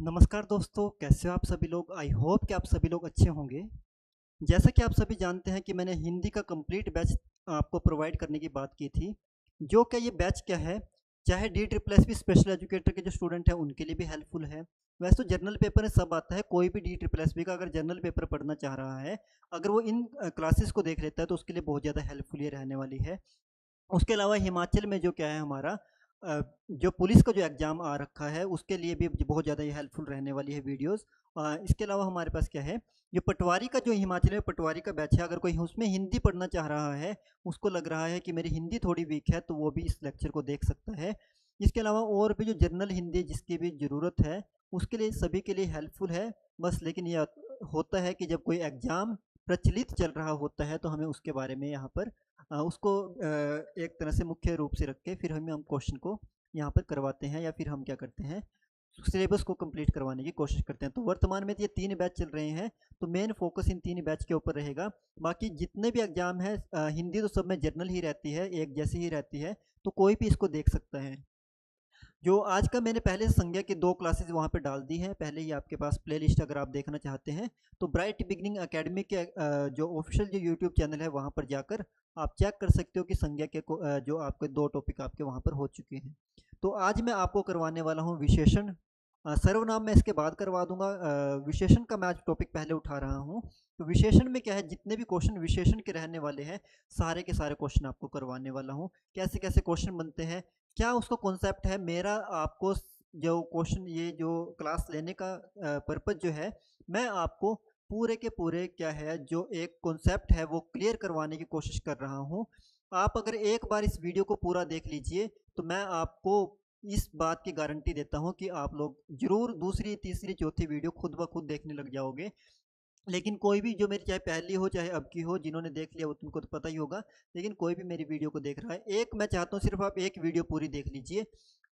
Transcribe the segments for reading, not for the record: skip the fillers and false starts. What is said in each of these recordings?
नमस्कार दोस्तों, कैसे हो आप सभी लोग। आई होप कि आप सभी लोग अच्छे होंगे। जैसा कि आप सभी जानते हैं कि मैंने हिंदी का कंप्लीट बैच आपको प्रोवाइड करने की बात की थी। जो क्या ये बैच क्या है, चाहे D triple S P special educator के जो स्टूडेंट हैं उनके लिए भी हेल्पफुल है। वैसे तो जनरल पेपर में सब आता है, कोई भी डी ट्रिपल एस पी का अगर जनरल पेपर पढ़ना चाह रहा है, अगर वो इन क्लासेस को देख लेता है तो उसके लिए बहुत ज़्यादा हेल्पफुल ये रहने वाली है। उसके अलावा हिमाचल में जो क्या है हमारा अ, जो पुलिस का जो एग्ज़ाम आ रखा है उसके लिए भी बहुत ज़्यादा ये हेल्पफुल रहने वाली है वीडियोस। इसके अलावा हमारे पास क्या है, जो पटवारी का जो हिमाचल में पटवारी का बैच है, अगर कोई उसमें हिंदी पढ़ना चाह रहा है, उसको लग रहा है कि मेरी हिंदी थोड़ी वीक है, तो वो भी इस लेक्चर को देख सकता है। इसके अलावा और भी जो जनरल हिंदी जिसकी भी ज़रूरत है, उसके लिए सभी के लिए हेल्पफुल है। बस लेकिन ये होता है कि जब कोई एग्ज़ाम प्रचलित चल रहा होता है तो हमें उसके बारे में यहाँ पर उसको एक तरह से मुख्य रूप से रख के फिर हम क्वेश्चन को यहाँ पर करवाते हैं, या फिर हम क्या करते हैं, सिलेबस को कंप्लीट करवाने की कोशिश करते हैं। तो वर्तमान में तो ये 3 बैच चल रहे हैं, तो मेन फोकस इन 3 बैच के ऊपर रहेगा। बाकी जितने भी एग्जाम है, हिंदी तो सब में जनरल ही रहती है, एक जैसी ही रहती है, तो कोई भी इसको देख सकता है। जो आज का मैंने पहले से संज्ञा की 2 क्लासेस वहाँ पे डाल दी हैं, पहले ही आपके पास प्लेलिस्ट अगर आप देखना चाहते हैं तो ब्राइट बिगिनिंग एकेडमी के जो ऑफिशियल जो यूट्यूब चैनल है वहाँ पर जाकर आप चेक कर सकते हो कि संज्ञा के जो आपके 2 टॉपिक आपके वहाँ पर हो चुके हैं। तो आज मैं आपको करवाने वाला हूँ विशेषण। सर्वनाम मैं इसके बाद करवा दूंगा। विशेषण का मैं आज टॉपिक पहले उठा रहा हूँ। तो विशेषण में क्या है, जितने भी क्वेश्चन विशेषण के रहने वाले हैं, सारे के सारे क्वेश्चन आपको करवाने वाला हूँ। कैसे कैसे क्वेश्चन बनते हैं, क्या उसका कॉन्सेप्ट है, मेरा आपको जो क्वेश्चन ये जो क्लास लेने का पर्पज जो है, मैं आपको पूरे के पूरे क्या है जो एक कॉन्सेप्ट है वो क्लियर करवाने की कोशिश कर रहा हूँ। आप अगर एक बार इस वीडियो को पूरा देख लीजिए तो मैं आपको इस बात की गारंटी देता हूँ कि आप लोग जरूर दूसरी तीसरी चौथी वीडियो खुद ब खुद देखने लग जाओगे। लेकिन कोई भी जो मेरी चाहे पहली हो चाहे अब की हो, जिन्होंने देख लिया वो तुमको तो पता ही होगा, लेकिन कोई भी मेरी वीडियो को देख रहा है, एक मैं चाहता हूँ सिर्फ आप एक वीडियो पूरी देख लीजिए,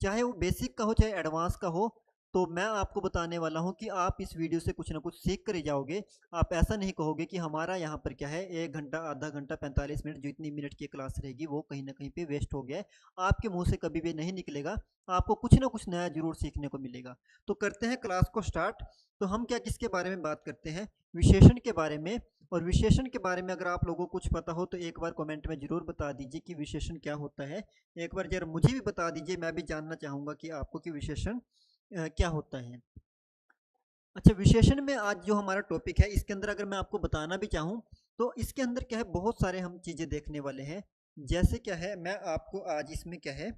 चाहे वो बेसिक का हो चाहे एडवांस का हो। तो मैं आपको बताने वाला हूँ कि आप इस वीडियो से कुछ ना कुछ सीख कर ही जाओगे। आप ऐसा नहीं कहोगे कि हमारा यहाँ पर क्या है 1 घंटा आधा घंटा 45 मिनट जो इतनी मिनट की क्लास रहेगी वो कहीं ना कहीं पे वेस्ट हो गया है। आपके मुंह से कभी भी नहीं निकलेगा, आपको कुछ ना कुछ नया जरूर सीखने को मिलेगा। तो करते हैं क्लास को स्टार्ट। तो हम क्या किसके बारे में बात करते हैं, विशेषण के बारे में। और विशेषण के बारे में अगर आप लोगों को कुछ पता हो तो एक बार कमेंट में ज़रूर बता दीजिए कि विशेषण क्या होता है। एक बार जरा मुझे भी बता दीजिए, मैं भी जानना चाहूँगा कि आपको कि विशेषण क्या होता है। अच्छा, विशेषण में आज जो हमारा टॉपिक है इसके अंदर अगर मैं आपको बताना भी चाहूँ तो इसके अंदर क्या है, बहुत सारे हम चीज़ें देखने वाले हैं। जैसे क्या है, मैं आपको आज इसमें क्या है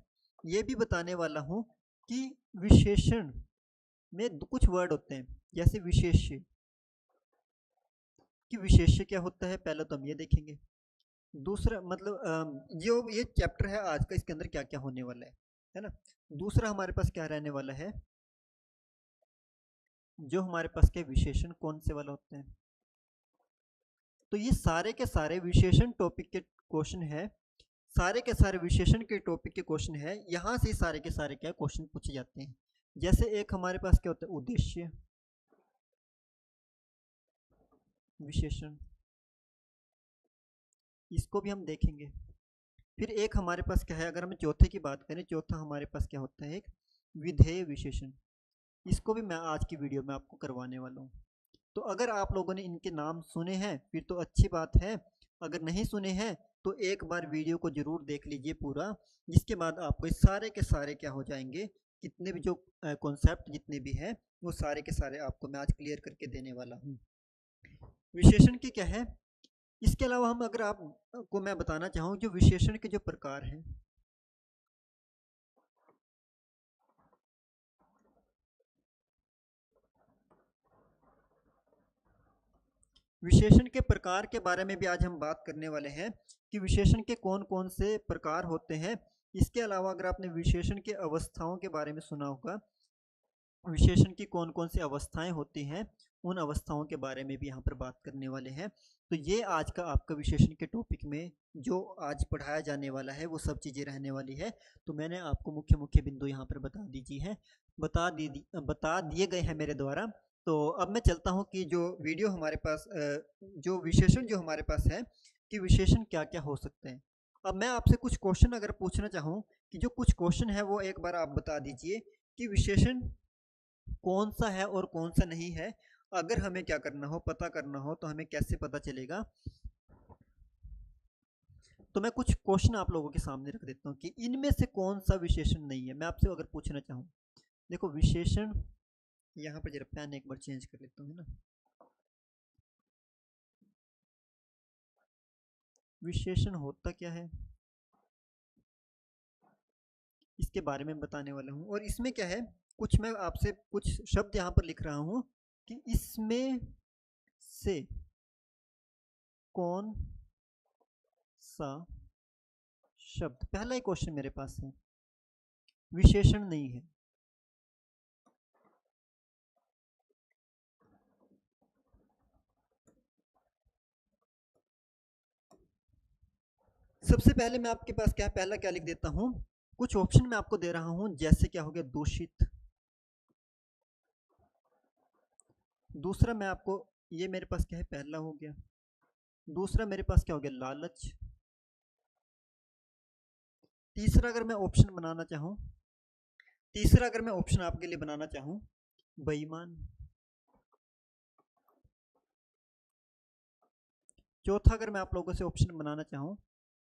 ये भी बताने वाला हूँ कि विशेषण में कुछ वर्ड होते हैं, जैसे विशेष्य। कि विशेष्य क्या होता है पहले तो हम ये देखेंगे। दूसरा मतलब जो ये चैप्टर है आज का, इसके अंदर क्या क्या होने वाला है ना। दूसरा हमारे पास क्या रहने वाला है, जो हमारे पास के विशेषण कौन से वाला होते हैं। तो ये सारे के सारे विशेषण टॉपिक के क्वेश्चन है, सारे के सारे विशेषण के टॉपिक के क्वेश्चन है, यहाँ से सारे के सारे क्या क्वेश्चन पूछे जाते हैं। जैसे एक हमारे पास क्या होता है, उद्देश्य विशेषण, इसको भी हम देखेंगे। फिर एक हमारे पास क्या है, अगर हम चौथे की बात करें, चौथा हमारे पास क्या होता है, एक विधेय विशेषण। इसको भी मैं आज की वीडियो में आपको करवाने वाला हूँ। तो अगर आप लोगों ने इनके नाम सुने हैं फिर तो अच्छी बात है, अगर नहीं सुने हैं तो एक बार वीडियो को जरूर देख लीजिए पूरा, जिसके बाद आपको ये सारे के सारे क्या हो जाएंगे, कितने भी जो कॉन्सेप्ट जितने भी हैं वो सारे के सारे आपको मैं आज क्लियर करके देने वाला हूँ। विशेषण की क्या है, इसके अलावा हम अगर आपको मैं बताना चाहूँ जो विशेषण के जो प्रकार हैं, विशेषण के प्रकार के बारे में भी आज हम बात करने वाले हैं कि विशेषण के कौन कौन से प्रकार होते हैं। इसके अलावा अगर आपने विशेषण के अवस्थाओं के बारे में सुना होगा, विशेषण की कौन कौन सी अवस्थाएं होती हैं, उन अवस्थाओं के बारे में भी यहाँ पर बात करने वाले हैं। तो ये आज का आपका विशेषण के टॉपिक में जो आज पढ़ाया जाने वाला है वो सब चीज़ें रहने वाली है। तो मैंने आपको मुख्य मुख्य बिंदु यहाँ पर बता दीजिए हैं, बता दिए गए हैं मेरे द्वारा। तो अब मैं चलता हूँ कि जो वीडियो हमारे पास जो विशेषण जो हमारे पास है कि विशेषण क्या क्या हो सकते हैं। अब मैं आपसे कुछ क्वेश्चन अगर पूछना चाहूँ कि जो कुछ क्वेश्चन है वो एक बार आप बता दीजिए कि विशेषण कौन सा है और कौन सा नहीं है, अगर हमें क्या करना हो, पता करना हो, तो हमें कैसे पता चलेगा। तो मैं कुछ क्वेश्चन आप लोगों के सामने रख देता हूँ कि इनमें से कौन सा विशेषण नहीं है। मैं आपसे अगर पूछना चाहूँ, देखो विशेषण, यहाँ पर जरा पेन एक बार चेंज कर लेता हूँ, है ना। विशेषण होता क्या है इसके बारे में बताने वाला हूँ। और इसमें क्या है, कुछ मैं आपसे कुछ शब्द यहाँ पर लिख रहा हूँ कि इसमें से कौन सा शब्द, पहला ही क्वेश्चन मेरे पास है, विशेषण नहीं है। सबसे पहले मैं आपके पास क्या, पहला क्या लिख देता हूं, कुछ ऑप्शन मैं आपको दे रहा हूं, जैसे क्या हो गया दूषित। दूसरा मैं आपको, ये मेरे पास क्या है, पहला हो गया। दूसरा मेरे पास क्या हो गया, लालच। तीसरा अगर मैं ऑप्शन बनाना चाहूं, तीसरा अगर मैं ऑप्शन आपके लिए बनाना चाहूं, बेईमान। चौथा अगर मैं आप लोगों से ऑप्शन बनाना चाहूं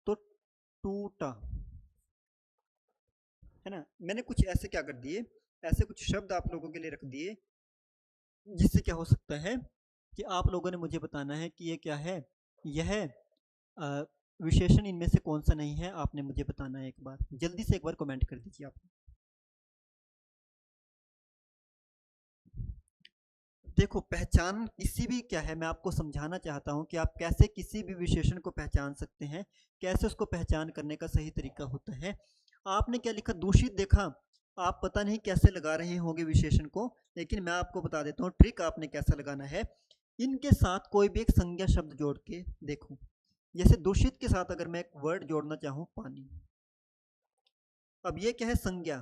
तो टूटा, है ना। मैंने कुछ ऐसे क्या कर दिए, ऐसे कुछ शब्द आप लोगों के लिए रख दिए, जिससे क्या हो सकता है कि आप लोगों ने मुझे बताना है कि ये क्या है, यह विशेषण इनमें से कौन सा नहीं है। आपने मुझे बताना है, एक बार जल्दी से एक बार कमेंट कर दीजिए आप। देखो पहचान किसी भी क्या है, मैं आपको समझाना चाहता हूं कि आप कैसे किसी भी विशेषण को पहचान सकते हैं, कैसे उसको पहचान करने का सही तरीका होता है। आपने क्या लिखा, दूषित, देखा। आप पता नहीं कैसे लगा रहे होंगे विशेषण को, लेकिन मैं आपको बता देता हूँ ट्रिक आपने कैसा लगाना है। इनके साथ कोई भी एक संज्ञा शब्द जोड़ के देखो। जैसे दूषित के साथ अगर मैं एक वर्ड जोड़ना चाहूँ, पानी। अब ये क्या है, संज्ञा।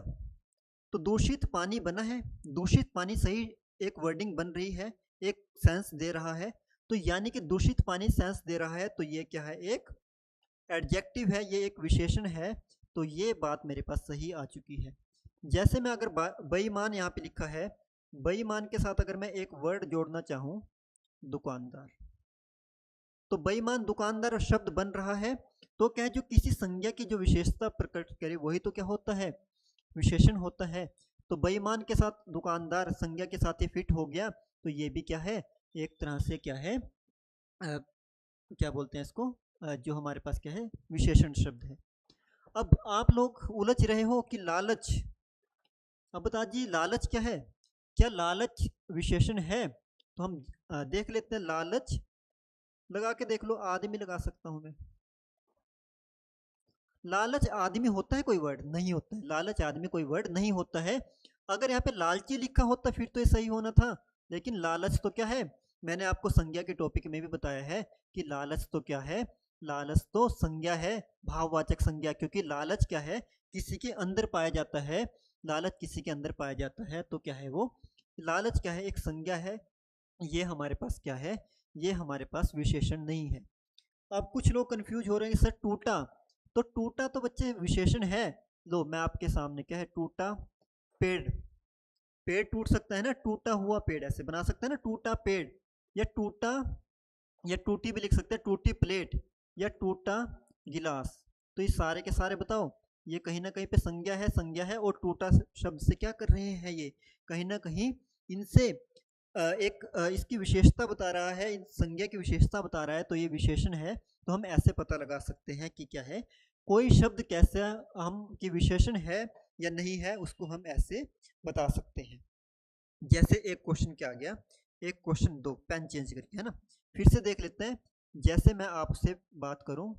तो दूषित पानी बना है, दूषित पानी सही एक वर्डिंग बन रही है, एक सेंस दे रहा है। तो यानी कि दूषित पानी सेंस दे रहा है, तो ये क्या है, एक एडजेक्टिव है, ये एक विशेषण है। तो ये बात मेरे पास सही आ चुकी है। जैसे मैं अगर बेईमान यहाँ पे लिखा है, बेईमान के साथ अगर मैं एक वर्ड जोड़ना चाहूँ, दुकानदार। तो बेईमान दुकानदार शब्द बन रहा है। तो क्या है, जो किसी संज्ञा की जो विशेषता प्रकट करे वही तो क्या होता है, विशेषण होता है। तो बेईमान के साथ दुकानदार संज्ञा के साथ ही फिट हो गया। तो ये भी क्या है, एक तरह से क्या है, क्या बोलते हैं इसको, जो हमारे पास क्या है, विशेषण शब्द है। अब आप लोग उलझ रहे हो कि लालच, अब बता दीजिए लालच क्या है, क्या लालच विशेषण है। तो हम देख लेते हैं, लालच लगा के देख लो, आदमी लगा सकता हूं मैं। लालच आदमी होता है कोई वर्ड, नहीं होता है, लालच आदमी कोई वर्ड नहीं होता है। अगर यहाँ पे लालची लिखा होता फिर तो ये सही होना था, लेकिन लालच तो क्या है, मैंने आपको संज्ञा के टॉपिक में भी बताया है कि लालच तो क्या है, लालच तो संज्ञा है, भाववाचक संज्ञा। क्योंकि लालच क्या है, किसी के अंदर पाया जाता है, लालच किसी के अंदर पाया जाता है। तो क्या है वो, लालच क्या है, एक संज्ञा है। ये हमारे पास क्या है, ये हमारे पास विशेषण नहीं है। अब कुछ लोग कंफ्यूज हो रहे हैं, सर टूटा, तो टूटा तो बच्चे विशेषण है। लो मैं आपके सामने क्या है, टूटा पेड़, पेड़ टूट सकता है ना, टूटा हुआ पेड़ ऐसे बना सकते हैं ना, टूटा पेड़, या टूटा, या टूटी भी लिख सकते हैं, टूटी प्लेट, या टूटा गिलास। तो ये सारे के सारे बताओ, ये कहीं ना कहीं पे संज्ञा है, संज्ञा है। और टूटा शब्द से क्या कर रहे हैं, ये कहीं ना कहीं इनसे एक इसकी विशेषता बता रहा है, इन संज्ञा की विशेषता बता रहा है। तो ये विशेषण है। तो हम ऐसे पता लगा सकते हैं कि क्या है, कोई शब्द कैसे हम कि विशेषण है या नहीं है, उसको हम ऐसे बता सकते हैं। जैसे एक क्वेश्चन क्या आ गया, एक क्वेश्चन दो, पेन चेंज करके, है ना। फिर से देख लेते हैं। जैसे मैं आपसे बात करूं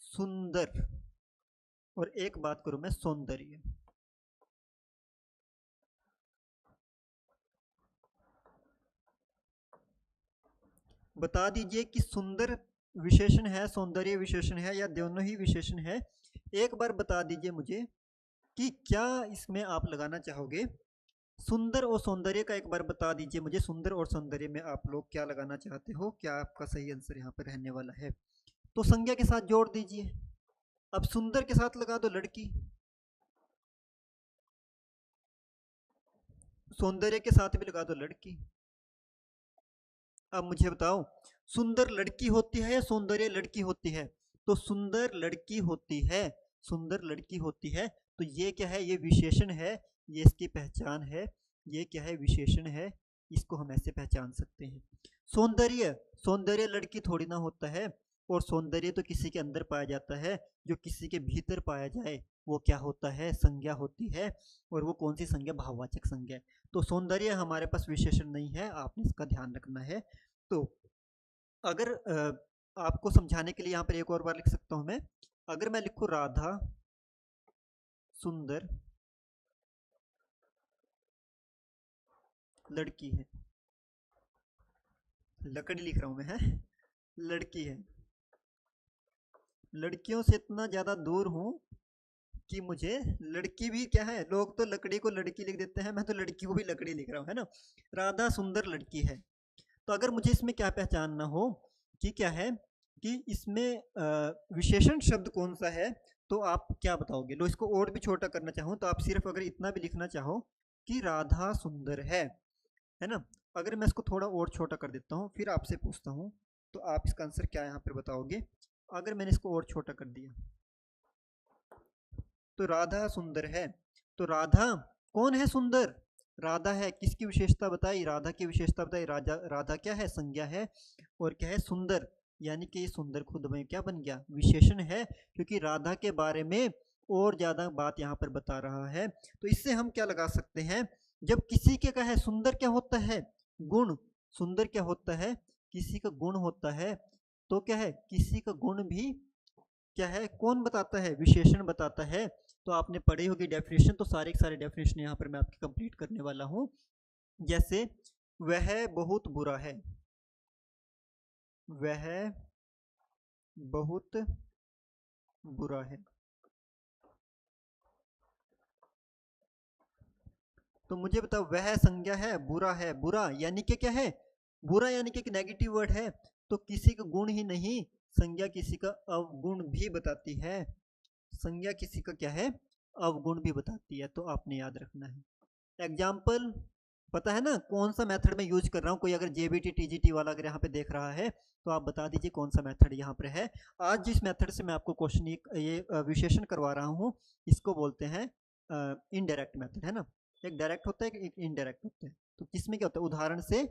सुंदर, और एक बात करूं मैं सौंदर्य। बता दीजिए कि सुंदर विशेषण है, सौंदर्य विशेषण है, या दोनों ही विशेषण है। एक बार बता दीजिए मुझे कि क्या इसमें आप लगाना चाहोगे, सुंदर और सौंदर्य का एक बार बता दीजिए मुझे, सुंदर और सौंदर्य में आप लोग क्या लगाना चाहते हो, क्या आपका सही आंसर यहाँ पर रहने वाला है। तो संज्ञा के साथ जोड़ दीजिए। अब सुंदर के साथ लगा दो लड़की, सौंदर्य के साथ भी लगा दो लड़की। अब मुझे बताओ, सुंदर लड़की होती है या सौंदर्य लड़की होती है? तो सुंदर लड़की होती है, सुंदर लड़की होती है। तो ये क्या है? ये विशेषण है, ये इसकी पहचान है। ये क्या है? विशेषण है। इसको हम ऐसे पहचान सकते हैं। सौंदर्य, सौंदर्य लड़की थोड़ी ना होता है। और सौंदर्य तो किसी के अंदर पाया जाता है, जो किसी के भीतर पाया जाए वो क्या होता है? संज्ञा होती है। और वो कौन सी संज्ञा? भाववाचक संज्ञा। तो सौंदर्य हमारे पास विशेषण नहीं है, आपने इसका ध्यान रखना है। तो अगर आपको समझाने के लिए यहाँ पर एक और बार लिख सकता हूं मैं। अगर मैं लिखूं राधा सुंदर लड़की है, लकड़ी लिख रहा हूं मैं, है लड़की है। लड़कियों से इतना ज्यादा दूर हूं कि मुझे लड़की भी क्या है, लोग तो लकड़ी को लड़की लिख देते हैं, मैं तो लड़की को भी लकड़ी लिख रहा हूँ, है ना। राधा सुंदर लड़की है। तो अगर मुझे इसमें क्या पहचानना हो कि क्या है कि इसमें विशेषण शब्द कौन सा है, तो आप क्या बताओगे? लो, इसको और भी छोटा करना चाहूँ तो आप सिर्फ अगर इतना भी लिखना चाहो कि राधा सुंदर है ना। अगर मैं इसको थोड़ा और छोटा कर देता हूँ, फिर आपसे पूछता हूँ, तो आप इसका आंसर क्या यहाँ पर बताओगे? अगर मैंने इसको और छोटा कर दिया तो राधा सुंदर है। तो राधा कौन है? सुंदर राधा है। किसकी विशेषता बताई? राधा की विशेषता बताई। राजा, राधा क्या है? संज्ञा है। और क्या है? सुंदर, यानी कि सुंदर खुद में क्या बन गया? विशेषण है, क्योंकि राधा के बारे में और ज्यादा बात यहाँ पर बता रहा है। तो इससे हम क्या लगा सकते हैं? जब किसी के का है सुंदर, क्या होता है? गुण। सुंदर क्या होता है? किसी का गुण होता है। तो क्या है? किसी का गुण भी क्या है? कौन बताता है? विशेषण बताता है। तो आपने पढ़ी होगी डेफिनेशन, तो सारे के सारे डेफिनेशन यहाँ पर मैं आपकी कंप्लीट करने वाला हूँ। जैसे वह बहुत बुरा है, वह बहुत बुरा है। तो मुझे बताओ, वह संज्ञा है, बुरा है। बुरा यानी कि क्या है? बुरा यानी कि एक नेगेटिव वर्ड है। तो किसी का गुण ही नहीं, संज्ञा किसी का अवगुण भी बताती है। संज्ञा किसी का क्या है? अवगुण भी बताती है। तो आपने याद रखना है। एग्जाम्पल पता है ना कौन सा मेथड मैं यूज कर रहा हूँ? कोई अगर जेबीटी टीजीटी वाला अगर यहाँ पे देख रहा है तो आप बता दीजिए कौन सा मेथड यहाँ पर है। आज जिस मेथड से मैं आपको क्वेश्चन ये विशेषण करवा रहा हूँ, इसको बोलते हैं इनडायरेक्ट मेथड, है ना। एक डायरेक्ट होता है, एक इनडायरेक्ट होता है। तो किसमें क्या होता है? उदाहरण से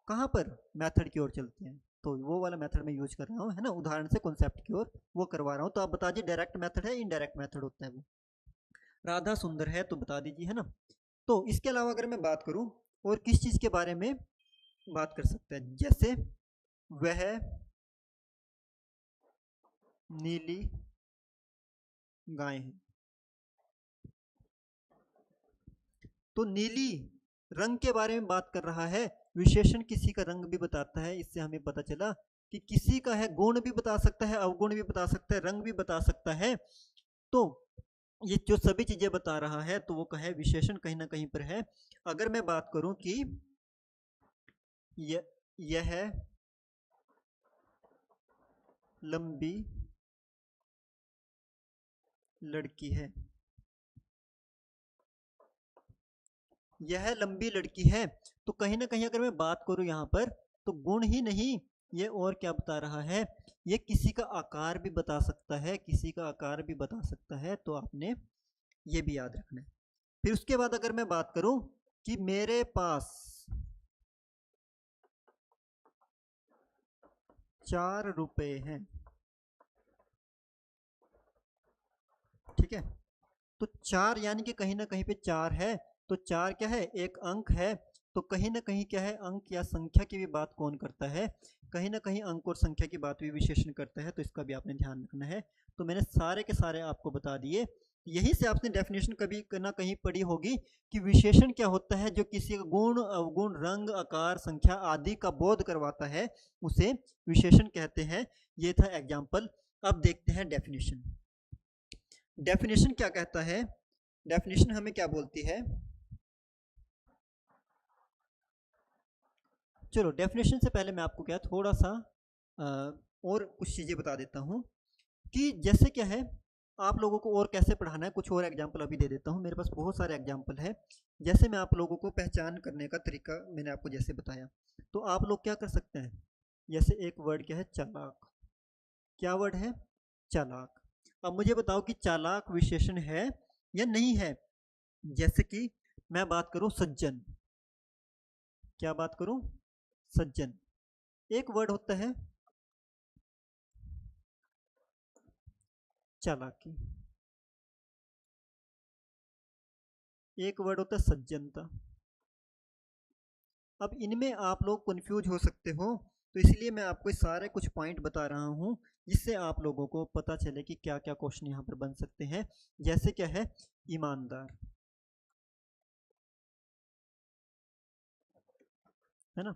कहाँ पर मेथड की ओर चलते हैं। तो वो वाला मेथड मैं यूज कर रहा हूँ, है ना। उदाहरण से कॉन्सेप्ट की ओर वो करवा रहा हूँ। तो आप बता दीजिए डायरेक्ट मेथड है, इनडायरेक्ट मेथड होता है वो। राधा सुंदर है तो बता दीजिए, है ना। तो इसके अलावा अगर मैं बात करूं और किस चीज के बारे में बात कर सकते हैं, जैसे वह नीली गाय है। तो नीली रंग के बारे में बात कर रहा है। विशेषण किसी का रंग भी बताता है। इससे हमें पता चला कि किसी का है गुण भी बता सकता है, अवगुण भी बता सकता है, रंग भी बता सकता है। तो ये जो सभी चीजें बता रहा है तो वो कहे विशेषण कहीं ना कहीं पर है। अगर मैं बात करूं कि यह लंबी लड़की है, यह लंबी लड़की है, तो कहीं ना कहीं अगर मैं बात करूं यहाँ पर तो गुण ही नहीं, ये और क्या बता रहा है? ये किसी का आकार भी बता सकता है, किसी का आकार भी बता सकता है। तो आपने ये भी याद रखना है। फिर उसके बाद अगर मैं बात करूं कि मेरे पास 4 रुपए हैं, ठीक है। तो 4 यानी कि कहीं ना कहीं पे 4 है। तो 4 क्या है? एक अंक है। तो कहीं ना कहीं क्या है? अंक या संख्या की भी बात कौन करता है? कहीं ना कहीं अंक और संख्या की बात भी विशेषण करता है। तो इसका भी आपने ध्यान रखना है। तो मैंने सारे के सारे आपको बता दिए। यहीं से आपने डेफिनेशन कभी ना कहीं पढ़ी होगी कि विशेषण क्या होता है? जो किसी का गुण, अवगुण, रंग, आकार, संख्या आदि का बोध करवाता है, उसे विशेषण कहते हैं। ये था एग्जाम्पल। अब देखते हैं डेफिनेशन। डेफिनेशन क्या कहता है? डेफिनेशन हमें क्या बोलती है? चलो, डेफिनेशन से पहले मैं आपको क्या थोड़ा सा और कुछ चीजें बता देता हूं कि जैसे क्या है आप लोगों को और कैसे पढ़ाना है, कुछ और एग्जाम्पल अभी दे देता हूँ, मेरे पास बहुत सारे एग्जाम्पल है। जैसे मैं आप लोगों को पहचान करने का तरीका मैंने आपको जैसे बताया, तो आप लोग क्या कर सकते हैं, जैसे एक वर्ड क्या है, चालाक। क्या वर्ड है, चालाक। अब मुझे बताओ कि चालाक विशेषण है या नहीं है। जैसे कि मैं बात करूं सज्जन, क्या बात करूं, सज्जन। एक वर्ड होता है चालाकी, एक वर्ड होता है सज्जनता। अब इनमें आप लोग कंफ्यूज हो सकते हो, तो इसलिए मैं आपको सारे कुछ पॉइंट बता रहा हूं, जिससे आप लोगों को पता चले कि क्या क्या क्वेश्चन यहाँ पर बन सकते हैं। जैसे क्या है, ईमानदार, है ना।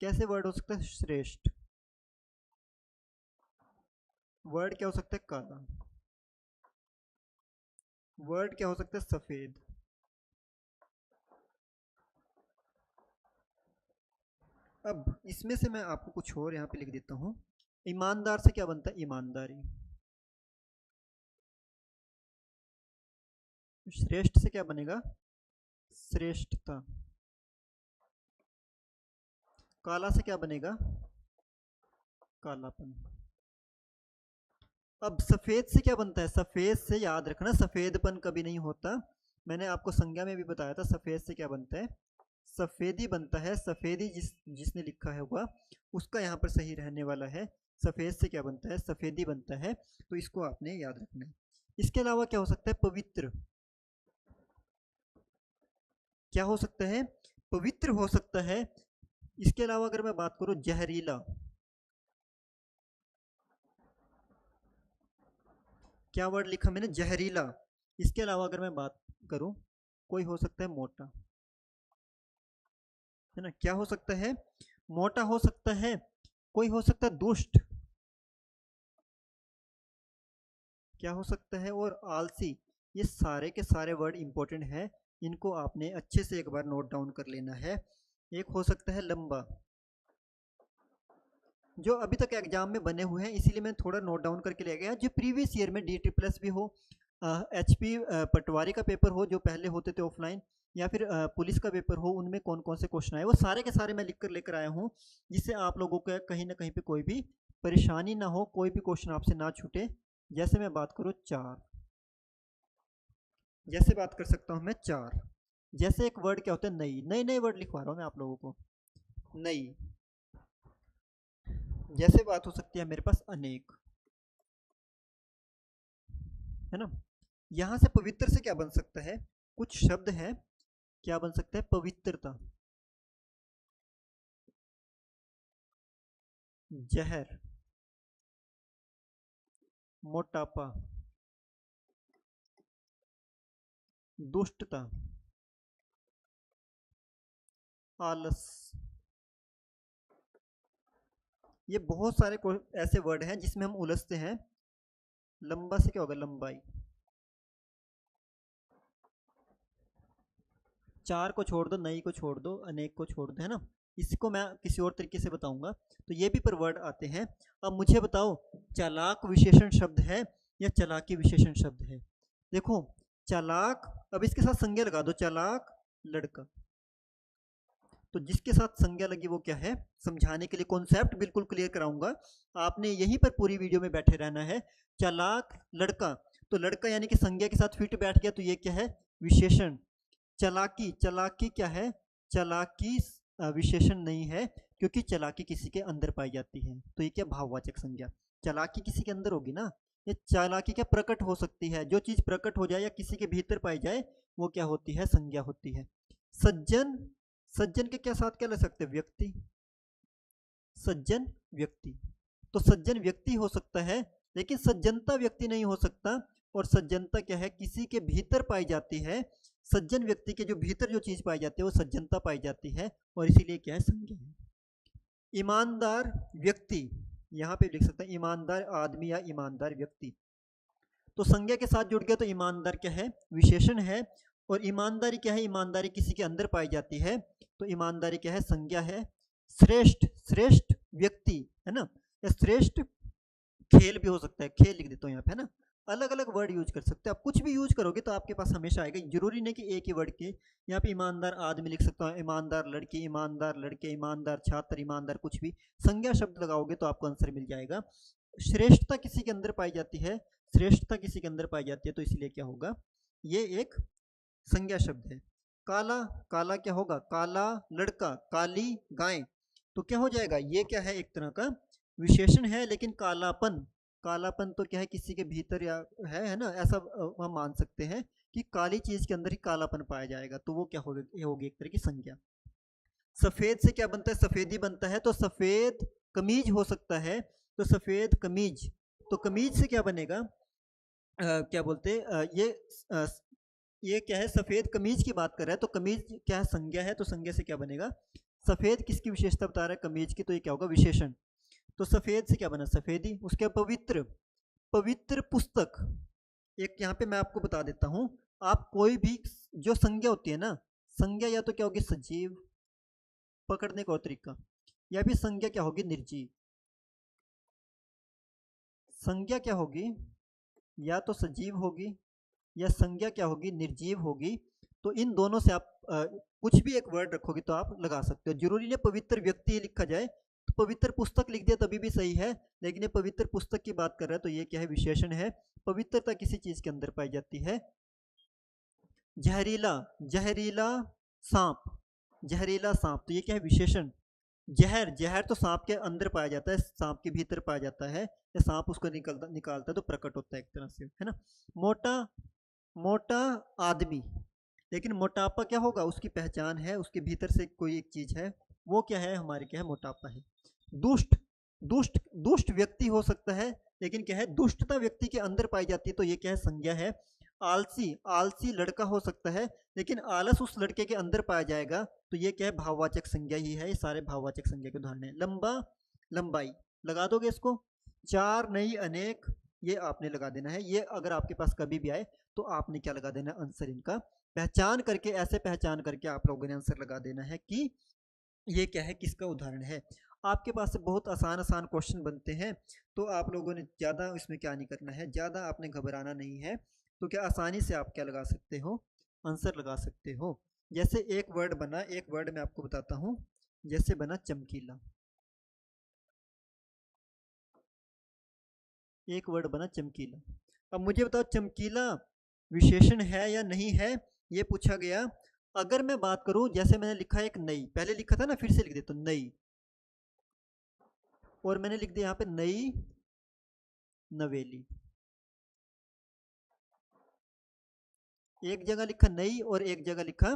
कैसे वर्ड हो सकता है, श्रेष्ठ। वर्ड क्या हो सकता है, काला। वर्ड क्या हो सकता है, सफेद। अब इसमें से मैं आपको कुछ और यहाँ पे लिख देता हूँ। ईमानदार से क्या बनता है, ईमानदारी। श्रेष्ठ से क्या बनेगा, श्रेष्ठता। काला से क्या बनेगा, कालापन। अब सफेद से क्या बनता है, सफेद से याद रखना सफेदपन कभी नहीं होता। मैंने आपको संज्ञा में भी बताया था, सफेद से क्या बनता है, सफेदी बनता है। सफेदी जिसने लिखा है होगा उसका यहाँ पर सही रहने वाला है। सफेद से क्या बनता है, सफेदी बनता है। तो इसको आपने याद रखना है। इसके अलावा क्या हो सकता है, पवित्र। क्या हो सकता है, पवित्र हो सकता है। इसके अलावा अगर मैं बात करूं, जहरीला। क्या वर्ड लिखा मैंने, जहरीला। इसके अलावा अगर मैं बात करूं, कोई हो सकता है मोटा, है ना। क्या हो सकता है, मोटा हो सकता है। कोई हो सकता है दुष्ट, क्या हो सकता है, और आलसी। ये सारे के सारे वर्ड इंपॉर्टेंट है, इनको आपने अच्छे से एक बार नोट डाउन कर लेना है। एक हो सकता है लंबा, जो अभी तक एग्जाम में बने हुए हैं इसीलिए मैं थोड़ा नोट डाउन करके ले गया, जो प्रीवियस ईयर में DT+ भी हो, HP पटवारी का पेपर हो जो पहले होते थे ऑफलाइन, या फिर पुलिस का पेपर हो, उनमें कौन कौन से क्वेश्चन आए वो सारे के सारे मैं लिख कर लेकर आया हूँ, जिससे आप लोगों को कहीं ना कहीं पे कोई भी परेशानी ना हो, कोई भी क्वेश्चन आपसे ना छूटे। जैसे मैं बात करूँ चार, जैसे बात कर सकता हूँ मैं चार। जैसे एक वर्ड क्या होता है, नई। नए नए वर्ड लिखवा रहा हूँ मैं आप लोगों को, नई। जैसे बात हो सकती है मेरे पास अनेक, है ना। यहां से पवित्र से क्या बन सकता है, कुछ शब्द है, क्या बन सकता है, पवित्रता, जहर, मोटापा, दुष्टता, आलस। ये बहुत सारे ऐसे वर्ड हैं जिसमें हम उलझते हैं। लंबा से क्या होगा, लंबाई। चार को छोड़ दो, नई को छोड़ दो, अनेक को छोड़ दो, है ना। इसको मैं किसी और तरीके से बताऊंगा, तो ये भी पर वर्ड आते हैं। अब मुझे बताओ, चालाक विशेषण शब्द है या चालाकी विशेषण शब्द है। देखो, चालाक, अब इसके साथ संज्ञा लगा दो, चालाक लड़का। तो जिसके साथ संज्ञा लगी वो क्या है, समझाने के लिए कॉन्सेप्ट बिल्कुल क्लियर कराऊंगा, आपने यहीं पर पूरी वीडियो में बैठे रहना है। चालाक लड़का, तो लड़का यानी कि संज्ञा के साथ फिट बैठ गया, तो ये क्या है, विशेषण। चालाकी, चालाकी क्या है, चालाकी विशेषण नहीं है, क्योंकि चालाकी किसी के अंदर पाई जाती है, तो ये क्या, भाववाचक संज्ञा। चालाकी किसी के अंदर होगी ना। ये चालाकी क्या, प्रकट हो सकती है, जो चीज प्रकट हो जाए या किसी के भीतर पाई जाए वो क्या होती है, संज्ञा होती है। सज्जन, सज्जन के क्या साथ क्या ले सकते हैं, व्यक्ति। सज्जन व्यक्ति, तो सज्जन व्यक्ति हो सकता है, लेकिन सज्जनता व्यक्ति नहीं हो सकता। और सज्जनता क्या है, किसी के भीतर पाई जाती है। सज्जन व्यक्ति के जो भीतर जो चीज पाई जाती है वो सज्जनता पाई जाती है, और इसीलिए क्या है, संज्ञा है। ईमानदार व्यक्ति, यहाँ पे लिख सकते हैं ईमानदार आदमी या ईमानदार व्यक्ति, तो संज्ञा के साथ जुड़ गया, तो ईमानदार क्या है, विशेषण है। और ईमानदारी क्या है, ईमानदारी किसी के अंदर पाई जाती है, तो ईमानदारी क्या है, संज्ञा है। श्रेष्ठ, श्रेष्ठ व्यक्ति, है ना, या श्रेष्ठ खेल भी हो सकता है, खेल लिख देता हूँ यहाँ पे, है ना। अलग अलग वर्ड यूज कर सकते हैं। आप कुछ भी यूज करोगे तो आपके पास हमेशा आएगा, जरूरी नहीं कि एक ही वर्ड के। यहाँ पे ईमानदार आदमी लिख सकता हूँ, ईमानदार लड़की, ईमानदार लड़के, ईमानदार छात्र, ईमानदार कुछ भी संज्ञा शब्द लगाओगे तो आपको आंसर मिल जाएगा। श्रेष्ठता किसी के अंदर पाई जाती है, श्रेष्ठता किसी के अंदर पाई जाती है, तो इसलिए क्या होगा, ये एक संज्ञा शब्द है। काला, काला क्या होगा, काला लड़का, काली गाय, तो क्या हो जाएगा, ये क्या है, एक तरह का विशेषण है। लेकिन कालापन, कालापन तो क्या है, किसी के भीतर या है ना, ऐसा हम मान सकते हैं कि काली चीज के अंदर ही कालापन पाया जाएगा, तो वो क्या होगा, ये होगी एक तरह की संज्ञा। सफेद से क्या बनता है, सफेदी बनता है, तो सफेद कमीज हो सकता है, तो सफेद कमीज, तो कमीज से क्या बनेगा, क्या बोलते ये क्या है, सफेद कमीज की बात कर रहा है, तो कमीज क्या है, संज्ञा है, तो संज्ञा से क्या बनेगा, सफेद किसकी विशेषता बता रहा है, कमीज की, तो ये क्या होगा, विशेषण। तो सफेद से क्या बना, सफेदी। उसके बाद पवित्र, पवित्र पुस्तक, एक यहाँ पे मैं आपको बता देता हूँ, आप कोई भी जो संज्ञा होती है ना, संज्ञा या तो क्या होगी सजीव, पकड़ने का और तरीका, या फिर संज्ञा क्या होगी निर्जीव। संज्ञा क्या होगी, या तो सजीव होगी या संज्ञा क्या होगी, निर्जीव होगी। तो इन दोनों से आप कुछ भी एक वर्ड रखोगे तो आप लगा सकते हो, जरूरी नहीं पवित्र व्यक्ति लिखा जाए, तो पवित्र पुस्तक लिख दिया तभी भी सही है, लेकिन ये पवित्र पुस्तक की बात कर रहा है, तो ये क्या है, विशेषण है। पवित्रता किसी चीज के अंदर पाई जाती है। जहरीला, जहरीला सांप, जहरीला सांप, तो ये क्या है, विशेषण। जहर, जहर तो सांप के अंदर पाया जाता है, सांप के भीतर पाया जाता है, या सांप उसको निकालता है तो प्रकट होता है एक तरह से, है ना। मोटा, मोटा आदमी, लेकिन मोटापा क्या होगा, उसकी पहचान है, उसके भीतर से कोई एक चीज है, वो क्या है, हमारे क्या है, मोटापा है। दुष्ट, दुष्ट, दुष्ट व्यक्ति हो सकता है, लेकिन क्या है, दुष्टता व्यक्ति के अंदर पाई जाती है, तो ये क्या है, संज्ञा है। आलसी, आलसी लड़का हो सकता है, लेकिन आलस उस लड़के के अंदर पाया जाएगा, तो ये क्या है, भाववाचक संज्ञा ही है। ये सारे भाववाचक संज्ञा के उदाहरण है। लंबा, लंबाई, लगा दोगे इसको। चार, नई, अनेक, ये आपने लगा देना है। ये अगर आपके पास कभी भी आए तो आपने क्या लगा देना, आंसर इनका पहचान करके, ऐसे पहचान करके आप लोगों ने आंसर लगा देना है कि ये क्या है, किसका उदाहरण है। आपके पास से बहुत आसान आसान क्वेश्चन बनते हैं, तो आप लोगों ने ज़्यादा इसमें क्या नहीं करना है, ज़्यादा आपने घबराना नहीं है। तो क्या आसानी से आप क्या लगा सकते हो, आंसर लगा सकते हो। जैसे एक वर्ड बना, एक वर्ड मैं आपको बताता हूँ, जैसे बना चमकीला, एक वर्ड बना चमकीला। अब मुझे बताओ चमकीला विशेषण है या नहीं है, ये पूछा गया। अगर मैं बात करूं, जैसे मैंने लिखा एक नई, पहले लिखा था ना, फिर से लिख देता हूं नई, और मैंने लिख दिया यहाँ पे नई नवेली। एक जगह लिखा नई और एक जगह लिखा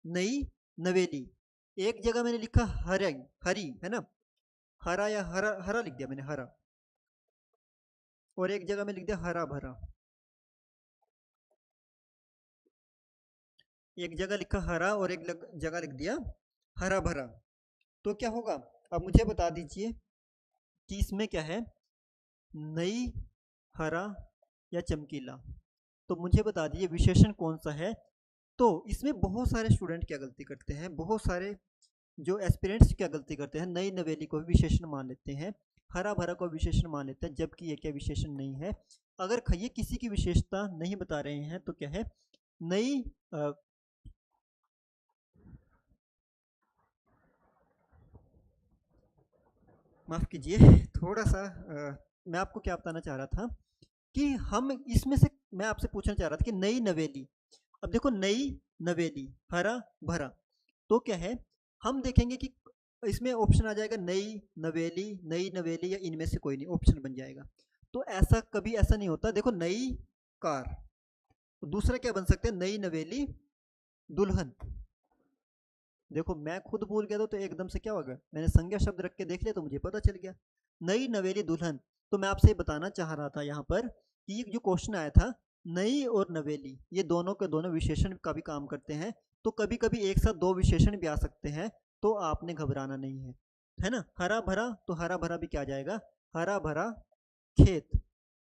नई नवेली। एक जगह मैंने लिखा हरी, हरी है ना, हरा या हरा, हरा लिख दिया मैंने, हरा, और एक जगह में लिख दिया हरा भरा। एक जगह लिखा हरा और एक जगह लिख दिया हरा भरा, तो क्या होगा। अब मुझे बता दीजिए कि इसमें क्या है, नई, हरा या चमकीला, तो मुझे बता दीजिए विशेषण कौन सा है। तो इसमें बहुत सारे स्टूडेंट क्या गलती करते हैं, बहुत सारे जो एस्पिरेंट्स क्या गलती करते हैं, नई नवेली को भी विशेषण मान लेते हैं, हरा भरा को विशेषण मान लेते हैं, जबकि ये क्या विशेषण नहीं है। अगर ये किसी की विशेषता नहीं बता रहे हैं तो क्या है, नई माफ कीजिए, थोड़ा सा मैं आपको क्या बताना चाह रहा था कि हम इसमें से, मैं आपसे पूछना चाह रहा था कि नई नवेली, अब देखो नई नवेली, हरा भरा, तो क्या है, हम देखेंगे कि इसमें ऑप्शन आ जाएगा नई नवेली या इनमें से कोई नहीं, ऑप्शन बन जाएगा। तो ऐसा कभी ऐसा नहीं होता। देखो नई कार, दूसरा क्या बन सकता है, नई नवेली दुल्हन। देखो मैं खुद भूल गया था, तो एकदम से क्या हो गया, मैंने संज्ञा शब्द रख के देख लिया तो मुझे पता चल गया, नई नवेली दुल्हन। तो मैं आपसे बताना चाह रहा था यहाँ पर कि जो क्वेश्चन आया था, नई और नवेली ये दोनों के दोनों विशेषण का भी काम करते हैं, तो कभी कभी एक साथ दो विशेषण भी आ सकते हैं, तो आपने घबराना नहीं है ना। हरा भरा, तो हरा भरा भी क्या आ जाएगा, हरा भरा खेत,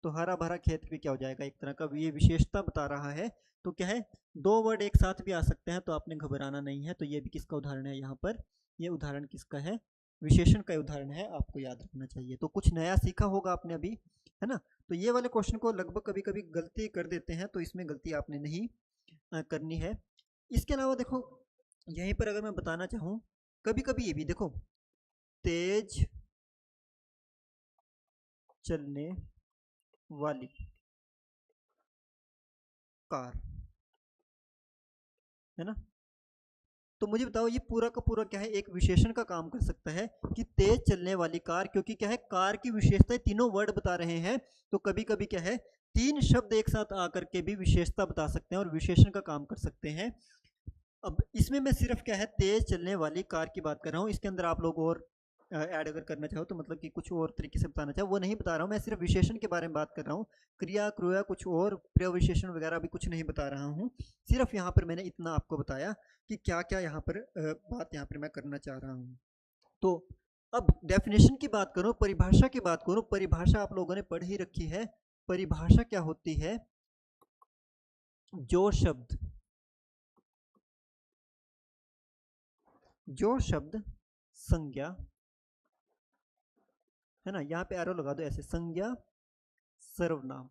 तो हरा भरा खेत भी क्या हो जाएगा, एक तरह का ये विशेषता बता रहा है। तो क्या है, दो वर्ड एक साथ भी आ सकते हैं, तो आपने घबराना नहीं है। तो ये भी किसका उदाहरण है, यहाँ पर ये उदाहरण किसका है, विशेषण का उदाहरण है, आपको याद रखना चाहिए। तो कुछ नया सीखा होगा आपने अभी, है ना। तो ये वाले क्वेश्चन को लगभग कभी कभी गलती कर देते हैं, तो इसमें गलती आपने नहीं करनी है। इसके अलावा देखो यहीं पर अगर मैं बताना चाहूँ, कभी कभी ये भी देखो, तेज चलने वाली कार, है ना। तो मुझे बताओ ये पूरा का पूरा क्या है, एक विशेषण का काम कर सकता है कि तेज चलने वाली कार, क्योंकि क्या है कार की विशेषताएं तीनों वर्ड बता रहे हैं, तो कभी कभी क्या है तीन शब्द एक साथ आकर के भी विशेषता बता सकते हैं और विशेषण का काम कर सकते हैं। अब इसमें मैं सिर्फ क्या है तेज चलने वाली कार की बात कर रहा हूँ, इसके अंदर आप लोग और ऐड अगर करना चाहो तो मतलब कि कुछ और तरीके से बताना चाहो वो नहीं बता रहा हूँ, मैं सिर्फ विशेषण के बारे में बात कर रहा हूँ। क्रिया क्रिया कुछ और प्रविशेषण वगैरह भी कुछ नहीं बता रहा हूँ, सिर्फ यहाँ पर मैंने इतना आपको बताया कि क्या क्या यहाँ पर बात यहाँ पर मैं करना चाह रहा हूँ। तो अब डेफिनेशन की बात करूँ, परिभाषा की बात करूँ, परिभाषा आप लोगों ने पढ़ ही रखी है। परिभाषा क्या होती है, जो शब्द संज्ञा, है ना, यहाँ पे एरो लगा दो ऐसे, संज्ञा सर्वनाम,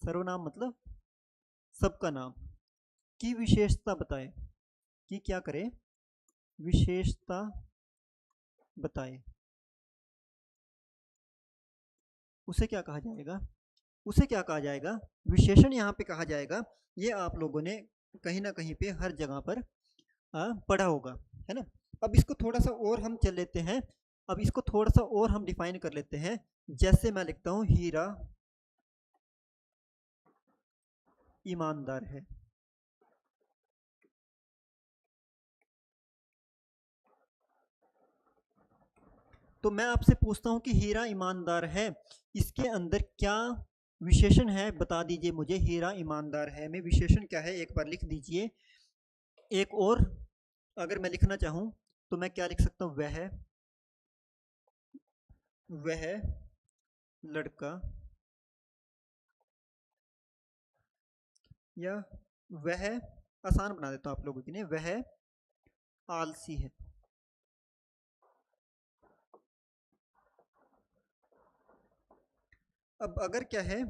सर्वनाम मतलब सबका नाम, की विशेषता बताए, कि क्या करे, विशेषता बताए, उसे क्या कहा जाएगा, उसे क्या कहा जाएगा, विशेषण यहाँ पे कहा जाएगा। ये आप लोगों ने कहीं ना कहीं पे हर जगह पर पढ़ा होगा, है ना। अब इसको थोड़ा सा और हम चल लेते हैं, अब इसको थोड़ा सा और हम डिफाइन कर लेते हैं। जैसे मैं लिखता हूं हीरा ईमानदार है, तो मैं आपसे पूछता हूं कि हीरा ईमानदार है, इसके अंदर क्या विशेषण है बता दीजिए मुझे। हीरा ईमानदार है में विशेषण क्या है एक बार लिख दीजिए। एक और अगर मैं लिखना चाहूं तो मैं क्या लिख सकता हूं, वह लड़का, या वह, आसान बना देता हूं आप लोगों के लिए, वह आलसी है। अब अगर क्या है,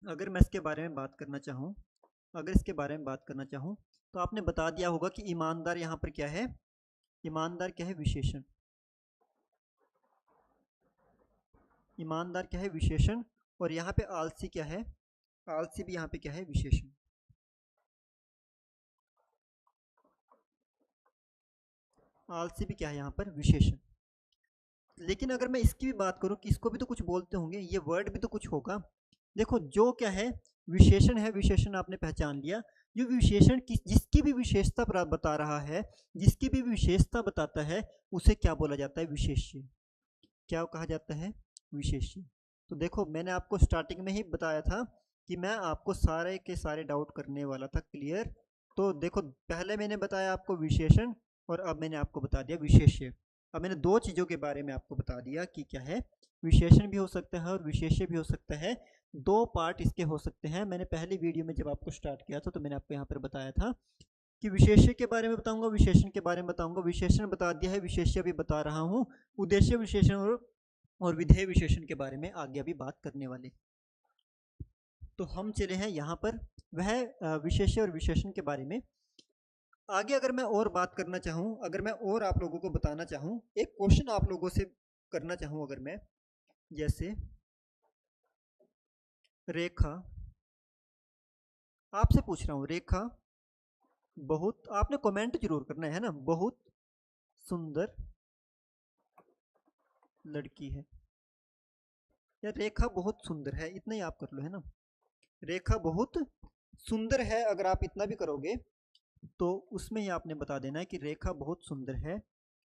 अगर मैं इसके बारे में बात करना चाहूँ, अगर इसके बारे में बात करना चाहूँ तो आपने बता दिया होगा कि ईमानदार यहाँ पर क्या है, ईमानदार क्या है, विशेषण, ईमानदार क्या है, विशेषण। और यहाँ पे आलसी क्या है, आलसी भी यहाँ पे क्या है, विशेषण। आलसी भी क्या है यहाँ पर, विशेषण। लेकिन अगर मैं इसकी भी बात करूँ कि इसको भी तो कुछ बोलते होंगे, ये वर्ड भी तो कुछ होगा। देखो जो क्या है, विशेषण है, विशेषण आपने पहचान लिया। जो विशेषण की जिसकी भी विशेषता बता रहा है, जिसकी भी विशेषता बताता है, उसे क्या बोला जाता है, विशेष्य। क्या कहा जाता है, विशेष्य। तो देखो मैंने आपको स्टार्टिंग में ही बताया था कि मैं आपको सारे के सारे डाउट करने वाला था क्लियर। तो देखो पहले मैंने बताया आपको विशेषण, और अब मैंने आपको बता दिया विशेष्य। अब मैंने दो चीज़ों के बारे में आपको बता दिया कि क्या है, विशेषण भी हो सकता है और विशेष्य भी हो सकता है। दो पार्ट इसके हो सकते हैं। मैंने पहली वीडियो में जब आपको स्टार्ट किया था तो मैंने आपको यहाँ पर बताया था कि विशेष्य के बारे में बताऊंगा, विशेषण के बारे में बताऊंगा। विशेषण बता दिया है, विशेष्य भी बता रहा हूँ। उद्देश्य विशेषण और विधेय विशेषण के बारे में आगे अभी बात करने वाले। तो हम चले हैं यहाँ पर वह विशेष्य और विशेषण के बारे में। आगे अगर मैं और बात करना चाहूँ, अगर मैं और आप लोगों को बताना चाहूँ, एक क्वेश्चन आप लोगों से करना चाहूँ अगर मैं, जैसे रेखा, आपसे पूछ रहा हूँ, रेखा बहुत, आपने कमेंट जरूर करना है ना, बहुत सुंदर लड़की है, या रेखा बहुत सुंदर है, इतना ही आप कर लो, है ना। रेखा बहुत सुंदर है, अगर आप इतना भी करोगे तो उसमें ही आपने बता देना है कि रेखा बहुत सुंदर है,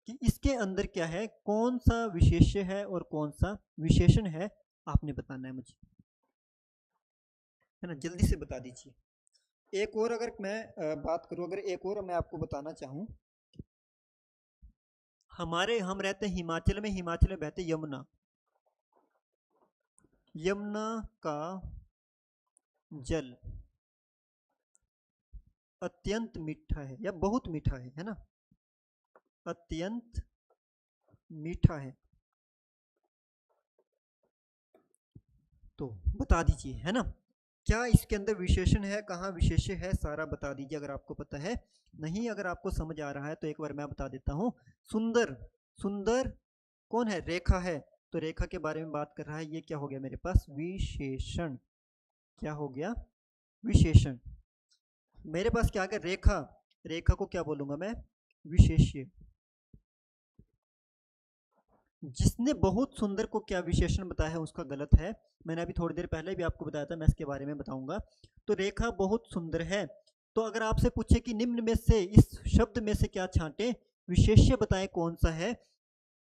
कि इसके अंदर क्या है, कौन सा विशेष्य है और कौन सा विशेषण है, आपने बताना है मुझे, है ना, जल्दी से बता दीजिए। एक और अगर मैं बात करूं, अगर एक और मैं आपको बताना चाहूं, हम रहते हैं हिमाचल में, हिमाचल में बहते यमुना, यमुना का जल अत्यंत मीठा है, या बहुत मीठा है ना, अत्यंत मीठा है। तो बता दीजिए, है ना, क्या इसके अंदर विशेषण है, कहाँ विशेष्य है, सारा बता दीजिए अगर आपको पता है। नहीं अगर आपको समझ आ रहा है तो एक बार मैं बता देता हूँ। सुंदर, सुंदर कौन है, रेखा है, तो रेखा के बारे में बात कर रहा है, ये क्या हो गया मेरे पास, विशेषण। क्या हो गया, विशेषण। मेरे पास क्या आ गया, रेखा, रेखा को क्या बोलूंगा मैं, विशेष्य। जिसने बहुत सुंदर को क्या विशेषण बताया है उसका गलत है, मैंने अभी थोड़ी देर पहले भी आपको बताया था, मैं इसके बारे में बताऊंगा। तो रेखा बहुत सुंदर है, तो अगर आपसे पूछे कि निम्न में से इस शब्द में से क्या छांटे, विशेष्य बताएं कौन सा है,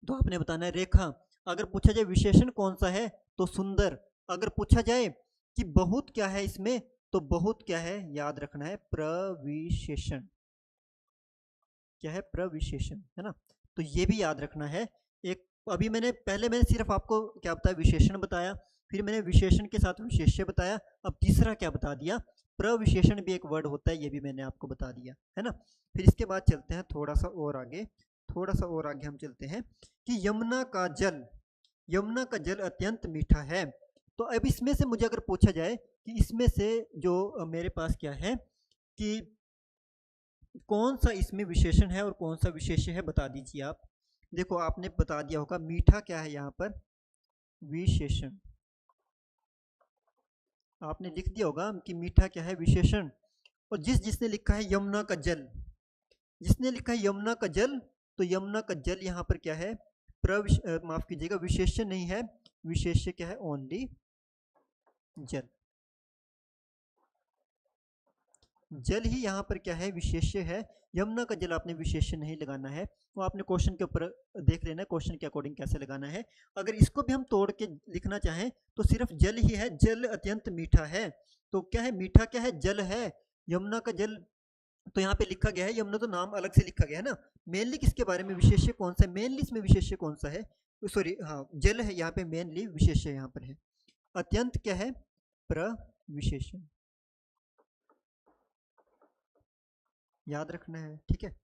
तो आपने बताना है रेखा। अगर पूछा जाए विशेषण कौन सा है, तो सुंदर। अगर पूछा जाए कि बहुत क्या है इसमें, तो बहुत क्या है, याद रखना है प्रविशेषण। क्या है, प्रविशेषण, है ना, तो ये भी याद रखना है। एक अभी मैंने सिर्फ आपको क्या बताया, विशेषण बताया, फिर मैंने विशेषण के साथ विशेष्य बताया, अब तीसरा क्या बता दिया, प्रविशेषण भी एक वर्ड होता है, ये भी मैंने आपको बता दिया, है ना। फिर इसके बाद चलते हैं थोड़ा सा और आगे, थोड़ा सा और आगे हम चलते हैं कि यमुना का जल, यमुना का जल अत्यंत मीठा है। तो अब इसमें से मुझे अगर पूछा जाए कि इसमें से जो मेरे पास क्या है कि कौन सा इसमें विशेषण है और कौन सा विशेष्य है, बता दीजिए आप। देखो आपने बता दिया होगा, मीठा क्या है यहाँ पर, विशेषण। आपने लिख दिया होगा कि मीठा क्या है, विशेषण। और जिसने लिखा है यमुना का जल, जिसने लिखा है यमुना का जल, तो यमुना का जल यहाँ पर क्या है, माफ कीजिएगा, विशेषण नहीं है, विशेष्य क्या है, ओनली जल। जल ही यहाँ पर क्या है, विशेष्य है। यमुना का जल आपने विशेष्य नहीं लगाना है, वो आपने क्वेश्चन के ऊपर देख लेना है, क्वेश्चन के अकॉर्डिंग कैसे लगाना है। अगर इसको भी हम तोड़ के लिखना चाहें तो सिर्फ जल ही है, जल अत्यंत मीठा है। तो क्या है, मीठा क्या है, जल है, यमुना का जल। तो यहाँ पे लिखा गया है, यमुना तो नाम अलग से लिखा गया है ना, मेनली किसके बारे में, विशेष्य कौन सा है, मेनली इसमें विशेष्य कौन सा है, सॉरी हाँ जल है यहाँ पे, मेनली विशेष्य यहाँ पर है। अत्यंत क्या है, प्रविशेषण, याद रखना है, ठीक है।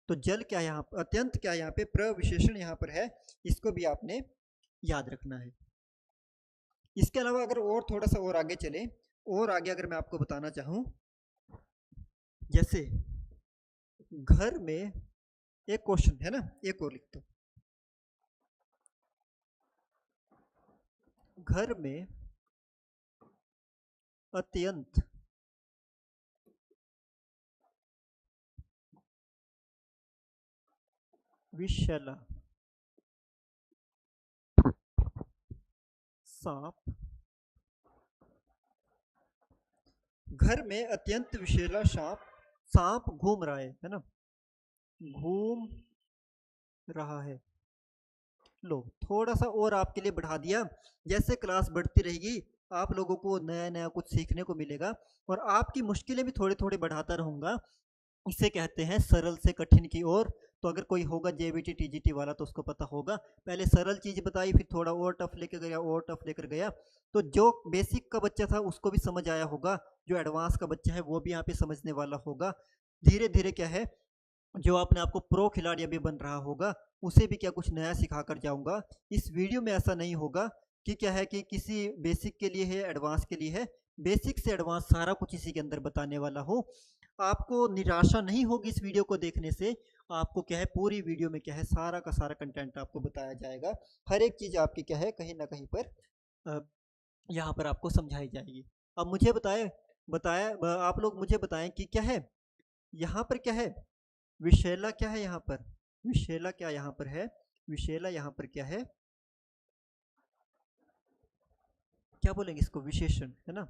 तो जल क्या यहाँ पर, अत्यंत क्या यहाँ पे, प्रविशेषण यहाँ पर है, इसको भी आपने याद रखना है। इसके अलावा अगर और थोड़ा सा और आगे चले, और आगे अगर मैं आपको बताना चाहूँ, जैसे घर में, एक क्वेश्चन है ना, एक और लिख दो, घर में अत्यंत विषैला सांप, घर में अत्यंत विषैला सांप, सांप घूम रहा है ना, घूम रहा है। लो थोड़ा सा और आपके लिए बढ़ा दिया, जैसे क्लास बढ़ती रहेगी आप लोगों को नया नया कुछ सीखने को मिलेगा, और आपकी मुश्किलें भी थोड़े थोड़े बढ़ाता रहूंगा। इसे कहते हैं सरल से कठिन की ओर। तो अगर कोई होगा जेबीटी टीजीटी वाला तो उसको पता होगा, पहले सरल चीज बताई, फिर थोड़ा और टफ लेकर गया, और टफ लेकर गया, तो जो बेसिक का बच्चा था उसको भी समझ आया होगा, जो एडवांस का बच्चा है वो भी यहाँ पे समझने वाला होगा। धीरे धीरे क्या है, जो अपने आप को प्रो खिलाड़ी अभी बन रहा होगा उसे भी क्या कुछ नया सिखा कर जाऊंगा। इस वीडियो में ऐसा नहीं होगा कि क्या है कि किसी बेसिक के लिए है, एडवांस के लिए है, बेसिक से एडवांस सारा कुछ इसी के अंदर बताने वाला हूँ। आपको निराशा नहीं होगी इस वीडियो को देखने से, आपको क्या है पूरी वीडियो में क्या है सारा का सारा कंटेंट आपको बताया जाएगा, हर एक चीज़ आपकी क्या है कहीं ना कहीं पर यहाँ पर आपको समझाई जाएगी। अब मुझे बताए बताया आप लोग मुझे बताएं कि क्या है यहाँ पर, क्या है विषैला, क्या है यहाँ पर, विषैला क्या यहाँ पर है, विषैला यहाँ पर क्या है, क्या बोलेंगे इसको, विशेषण है ना,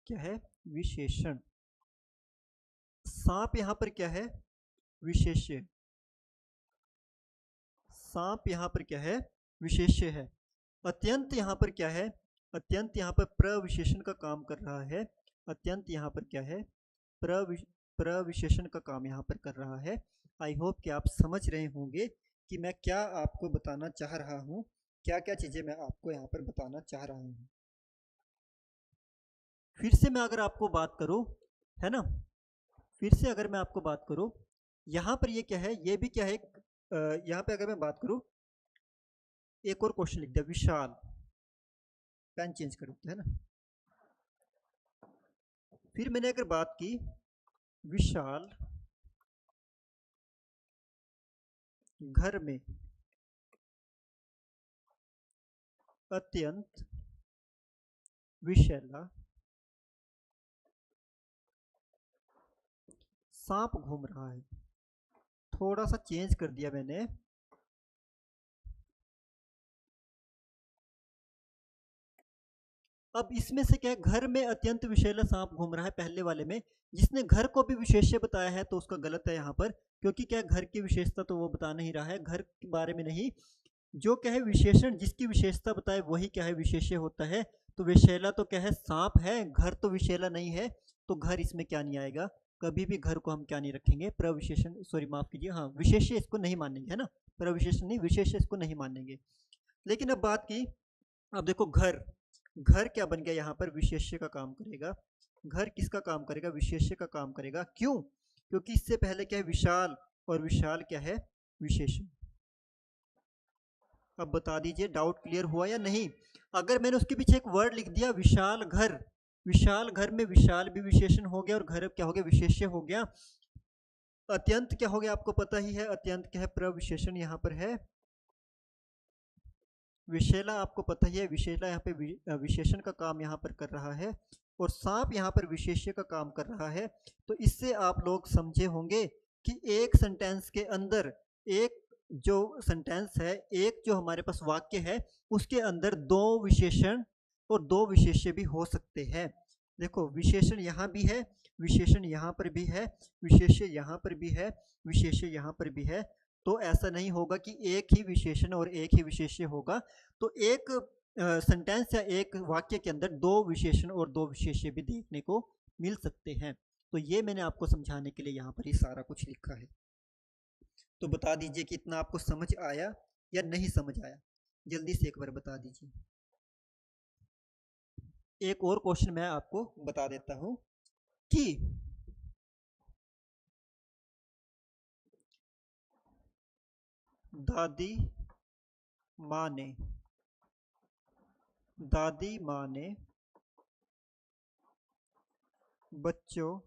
क्या है, विशेषण। सांप यहाँ पर क्या है, विशेष्य, सांप यहाँ पर क्या है, विशेष्य है। अत्यंत यहाँ पर क्या है, अत्यंत यहाँ पर प्रविशेषण का काम कर रहा है, अत्यंत यहाँ पर क्या है, प्रविशेषण का काम यहाँ पर कर रहा है। आई होप कि आप समझ रहे होंगे कि मैं क्या आपको बताना चाह रहा हूँ, क्या क्या चीज़ें मैं आपको यहाँ पर बताना चाह रहा हूँ। फिर से मैं अगर आपको बात करूँ, है ना, फिर से अगर मैं आपको बात करूँ, यहाँ पर ये क्या है, ये भी क्या है, यहाँ पे अगर मैं बात करूँ, एक और क्वेश्चन लिख दिया, विशाल, पेन चेंज कर देते हैं ना। फिर मैंने अगर बात की विशाल घर में अत्यंत विषैला सांप घूम रहा है। थोड़ा सा चेंज कर दिया मैंने। अब इसमें से क्या है, घर में अत्यंत विषैला सांप घूम रहा है पहले वाले में। जिसने घर को भी विशेष्य बताया है तो उसका गलत है यहाँ पर, क्योंकि क्या घर की विशेषता तो वो बता नहीं रहा है, घर के बारे में नहीं। जो क्या है विशेषण जिसकी विशेषता बताए वही क्या है विशेष्य होता है। तो विषैला तो क्या है सांप है, घर तो विषैला नहीं है, तो घर इसमें क्या नहीं आएगा। कभी भी घर को हम क्या नहीं रखेंगे, प्रविशेषण, सॉरी माफ कीजिए, हाँ विशेष्य इसको नहीं मानेंगे, है ना। प्रविशेषण नहीं, विशेष्य इसको नहीं मानेंगे। लेकिन अब बात की, अब देखो घर, घर क्या बन गया यहाँ पर, विशेष्य का काम करेगा। घर किसका काम करेगा, विशेष्य का काम करेगा। क्यों, क्योंकि इससे पहले क्या है विशाल, और विशाल क्या है विशेषण। अब बता दीजिए डाउट क्लियर हुआ या नहीं। अगर मैंने उसके पीछे एक वर्ड लिख दिया विशाल घर, विशाल घर में विशाल भी विशेषण हो गया और घर क्या हो गया विशेष्य हो गया। अत्यंत क्या हो गया आपको पता ही है, अत्यंत क्या है प्रविशेषण यहाँ पर है। विषैला आपको पता ही है, विषैला यहाँ पे विशेषण का काम यहाँ पर कर रहा है, और सांप यहाँ पर विशेष्य का काम कर रहा है। तो इससे आप लोग समझे होंगे कि एक सेंटेंस के अंदर, एक जो सेंटेंस है, एक जो हमारे पास वाक्य है, उसके अंदर दो विशेषण और दो विशेष्य भी हो सकते हैं। देखो विशेषण यहाँ भी है, विशेषण यहाँ पर भी है, विशेष्य यहाँ पर भी है, विशेष्य यहाँ पर भी है। तो ऐसा नहीं होगा कि एक ही विशेषण और एक ही विशेष्य होगा। तो एक सेंटेंस या एक वाक्य के अंदर दो विशेषण और दो विशेष्य भी देखने को मिल सकते हैं। तो ये मैंने आपको समझाने के लिए यहाँ पर ही सारा कुछ लिखा है। तो बता दीजिए कि इतना आपको समझ आया या नहीं समझ आया, जल्दी से एक बार बता दीजिए। एक और क्वेश्चन मैं आपको बता देता हूं कि दादी माँ ने, दादी माँ ने बच्चों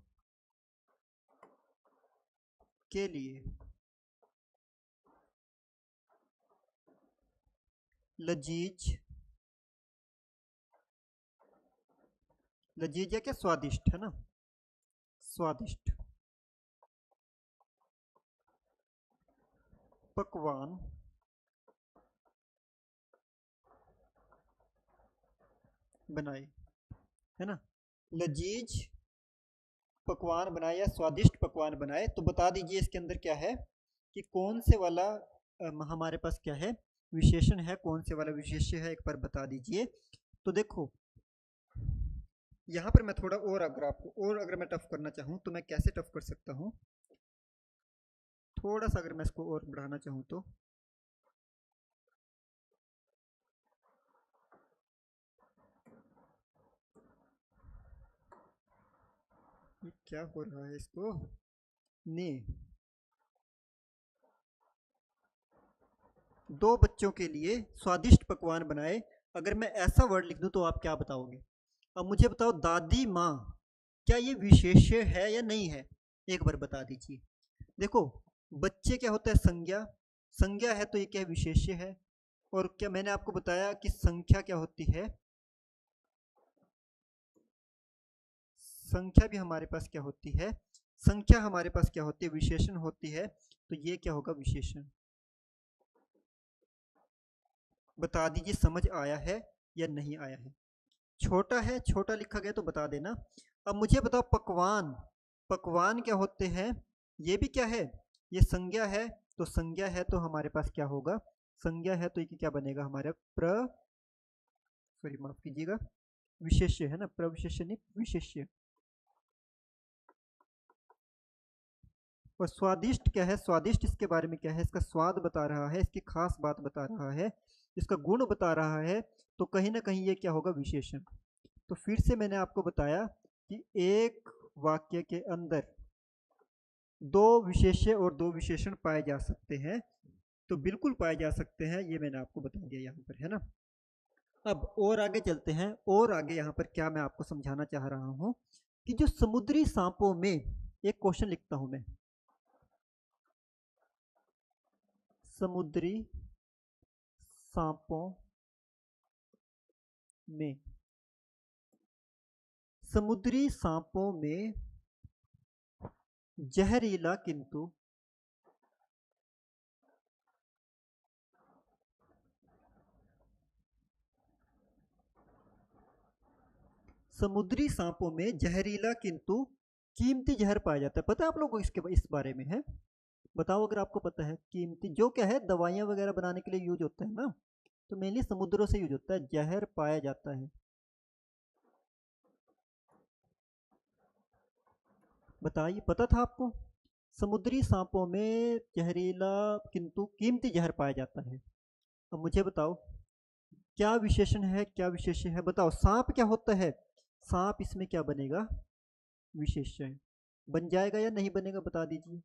के लिए लजीज, लजीज है क्या, स्वादिष्ट है ना, स्वादिष्ट पकवान बनाए, है ना। लजीज पकवान बनाए या स्वादिष्ट पकवान बनाए। तो बता दीजिए इसके अंदर क्या है कि कौन से वाला हमारे पास क्या है विशेषण है, कौन से वाला विशेष्य है, एक बार बता दीजिए। तो देखो यहाँ पर मैं थोड़ा और अगर आपको और अगर मैं टफ करना चाहूँ तो मैं कैसे टफ कर सकता हूँ, थोड़ा सा अगर मैं इसको और बढ़ाना चाहूँ तो ये क्या हो रहा है इसको, ने दो बच्चों के लिए स्वादिष्ट पकवान बनाए। अगर मैं ऐसा वर्ड लिख दूं तो आप क्या बताओगे। अब मुझे बताओ दादी माँ, क्या ये विशेष्य है या नहीं है, एक बार बता दीजिए। देखो बच्चे क्या होता है संज्ञा, संज्ञा है तो ये क्या विशेष्य है। और क्या मैंने आपको बताया कि संख्या क्या होती है, संख्या भी हमारे पास क्या होती है, संख्या हमारे पास क्या होती है विशेषण होती है। तो ये क्या होगा विशेषण। बता दीजिए समझ आया है या नहीं आया है। छोटा है, छोटा लिखा गया तो बता देना। अब मुझे बताओ पकवान, पकवान क्या होते हैं, ये भी क्या है, ये संज्ञा है। तो संज्ञा है तो हमारे पास क्या होगा, संज्ञा है तो ये क्या बनेगा हमारा सॉरी माफ कीजिएगा, विशेष्य है ना, प्रविशेष्य नहीं विशेष्य। और स्वादिष्ट क्या है, स्वादिष्ट इसके बारे में क्या है, इसका स्वाद बता रहा है, इसकी खास बात बता रहा है, इसका गुण बता रहा है। तो कहीं ना कहीं ये क्या होगा विशेषण। तो फिर से मैंने आपको बताया कि एक वाक्य के अंदर दो विशेष्य और दो विशेषण पाए जा सकते हैं। तो बिल्कुल पाए जा सकते हैं, ये मैंने आपको बता दिया यहाँ पर, है ना। अब और आगे चलते हैं, और आगे यहाँ पर क्या मैं आपको समझाना चाह रहा हूँ कि जो समुद्री सांपों में, एक क्वेश्चन लिखता हूं मैं, समुद्री सांपों में, समुद्री सांपों में जहरीला किंतु समुद्री सांपों में जहरीला किंतु कीमती जहर पाया जाता है। पता है आप लोगों को इसके इस बारे में है? बताओ अगर आपको पता है। कीमती जो क्या है, दवाइयाँ वगैरह बनाने के लिए यूज होता है ना, तो मेनली समुद्रों से यूज होता है, जहर पाया जाता है। बताइए, पता था आपको? समुद्री सांपों में जहरीला किंतु कीमती जहर पाया जाता है। अब मुझे बताओ क्या विशेषण है, क्या विशेष्य है? बताओ सांप क्या होता है, सांप इसमें क्या बनेगा? विशेषण बन जाएगा या नहीं बनेगा, बता दीजिए।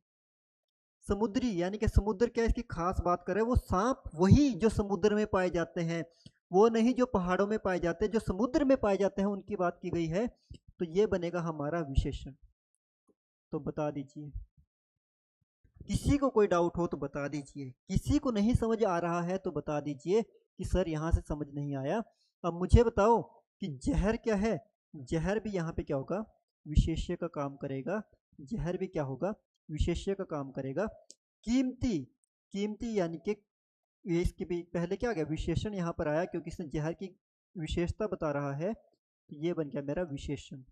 समुद्री यानी कि समुद्र क्या इसकी खास बात कर रहे हैं, वो सांप वही जो समुद्र में पाए जाते हैं, वो नहीं जो पहाड़ों में पाए जाते हैं, जो समुद्र में पाए जाते हैं उनकी बात की गई है। तो ये बनेगा हमारा विशेषण। तो बता दीजिए, किसी को कोई डाउट हो तो बता दीजिए, किसी को नहीं समझ आ रहा है तो बता दीजिए कि सर यहाँ से समझ नहीं आया। अब मुझे बताओ कि जहर क्या है? जहर भी यहाँ पे क्या होगा? विशेष्य का काम करेगा। जहर भी क्या होगा? विशेष्य का काम करेगा। कीमती, कीमती यानी कि ये इसके भी पहले क्या आ गया? विशेषण यहाँ पर आया क्योंकि इसने जहर की विशेषता बता रहा है, तो ये बन गया मेरा विशेषण।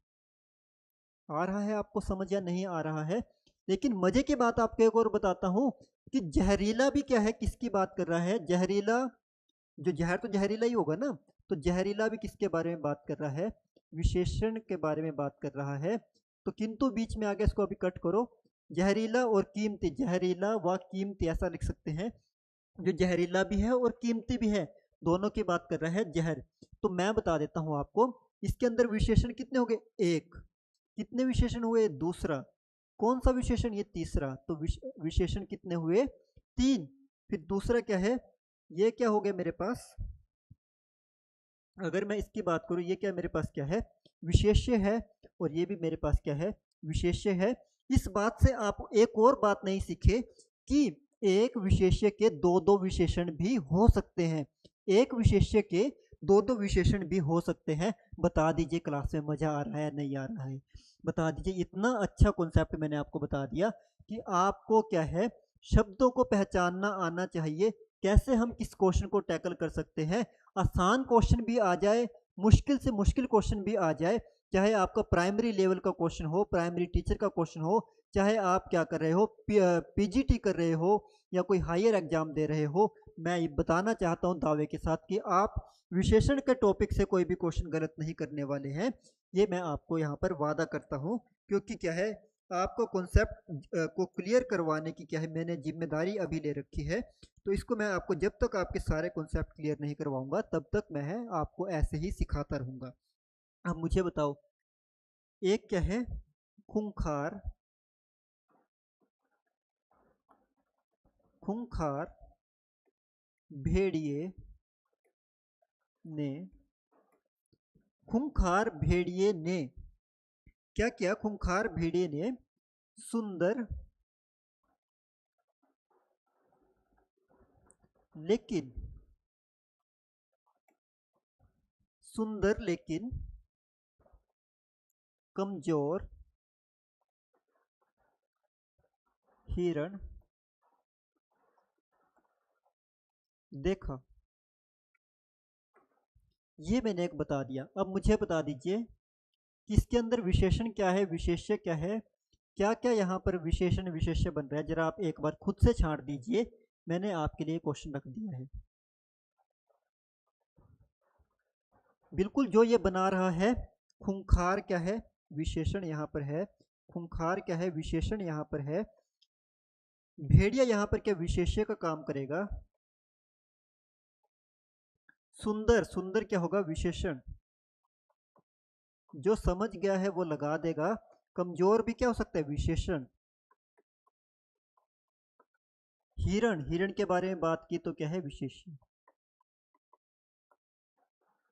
आ रहा है आपको समझ या नहीं आ रहा है? लेकिन मजे की बात आपको एक और बताता हूँ कि जहरीला भी क्या है, किसकी बात कर रहा है? जहरीला, जो जहर तो जहरीला ही होगा ना, तो जहरीला भी किसके बारे में बात कर रहा है? विशेषण के बारे में बात कर रहा है। तो किंतु बीच में आ गया, इसको अभी कट करो। जहरीला और कीमती, जहरीला व कीमती ऐसा लिख सकते हैं। जो जहरीला भी है और कीमती भी है, दोनों की बात कर रहा है जहर। तो मैं बता देता हूं आपको, इसके अंदर विशेषण कितने हो गए? एक। कितने विशेषण हुए? दूसरा। कौन सा विशेषण? ये तीसरा। तो विशेषण कितने हुए? तीन। फिर दूसरा क्या है? ये क्या हो गया मेरे पास? अगर मैं इसकी बात करूं, ये क्या मेरे पास क्या है? विशेष्य है। और ये भी मेरे पास क्या है? विशेष्य है। इस बात से आप एक और बात नहीं सीखे कि एक विशेष्य के दो दो विशेषण भी हो सकते हैं। एक विशेष्य के दो दो विशेषण भी हो सकते हैं। बता दीजिए क्लास में मजा आ रहा है नहीं आ रहा है? बता दीजिए। इतना अच्छा कॉन्सेप्ट मैंने आपको बता दिया कि आपको क्या है, शब्दों को पहचानना आना चाहिए, कैसे हम किस क्वेश्चन को टैकल कर सकते हैं। आसान क्वेश्चन भी आ जाए, मुश्किल से मुश्किल क्वेश्चन भी आ जाए, चाहे आपका प्राइमरी लेवल का क्वेश्चन हो, प्राइमरी टीचर का क्वेश्चन हो, चाहे आप क्या कर रहे हो, पीजीटी कर रहे हो या कोई हायर एग्जाम दे रहे हो, मैं ये बताना चाहता हूँ दावे के साथ कि आप विशेषण के टॉपिक से कोई भी क्वेश्चन गलत नहीं करने वाले हैं। ये मैं आपको यहाँ पर वादा करता हूँ, क्योंकि क्या है, आपको कॉन्सेप्ट को क्लियर करवाने की क्या है, मैंने जिम्मेदारी अभी ले रखी है। तो इसको मैं आपको, जब तक आपके सारे कॉन्सेप्ट क्लियर नहीं करवाऊंगा तब तक मैं आपको ऐसे ही सिखाता रहूंगा। अब मुझे बताओ, एक क्या है? खूंखार, खूंखार भेड़िए ने, खूंखार भेड़िए ने क्या किया? खूंखार भेड़िए ने सुंदर लेकिन, सुंदर लेकिन कमजोर हिरण देखा। ये मैंने एक बता दिया। अब मुझे बता दीजिए कि इसके अंदर विशेषण क्या है, विशेष्य क्या है, क्या क्या यहाँ पर विशेषण विशेष्य बन रहा है, जरा आप एक बार खुद से छांट दीजिए। मैंने आपके लिए क्वेश्चन रख दिया है। बिल्कुल जो ये बना रहा है, खूंखार क्या है? विशेषण यहाँ पर है। खूंखार क्या है? विशेषण यहाँ पर है। भेड़िया यहाँ पर क्या विशेष्य का काम करेगा? सुंदर, सुंदर क्या होगा? विशेषण। जो समझ गया है वो लगा देगा। कमजोर भी क्या हो सकता है? विशेषण। हिरण, हिरण के बारे में बात की तो क्या है? विशेषण।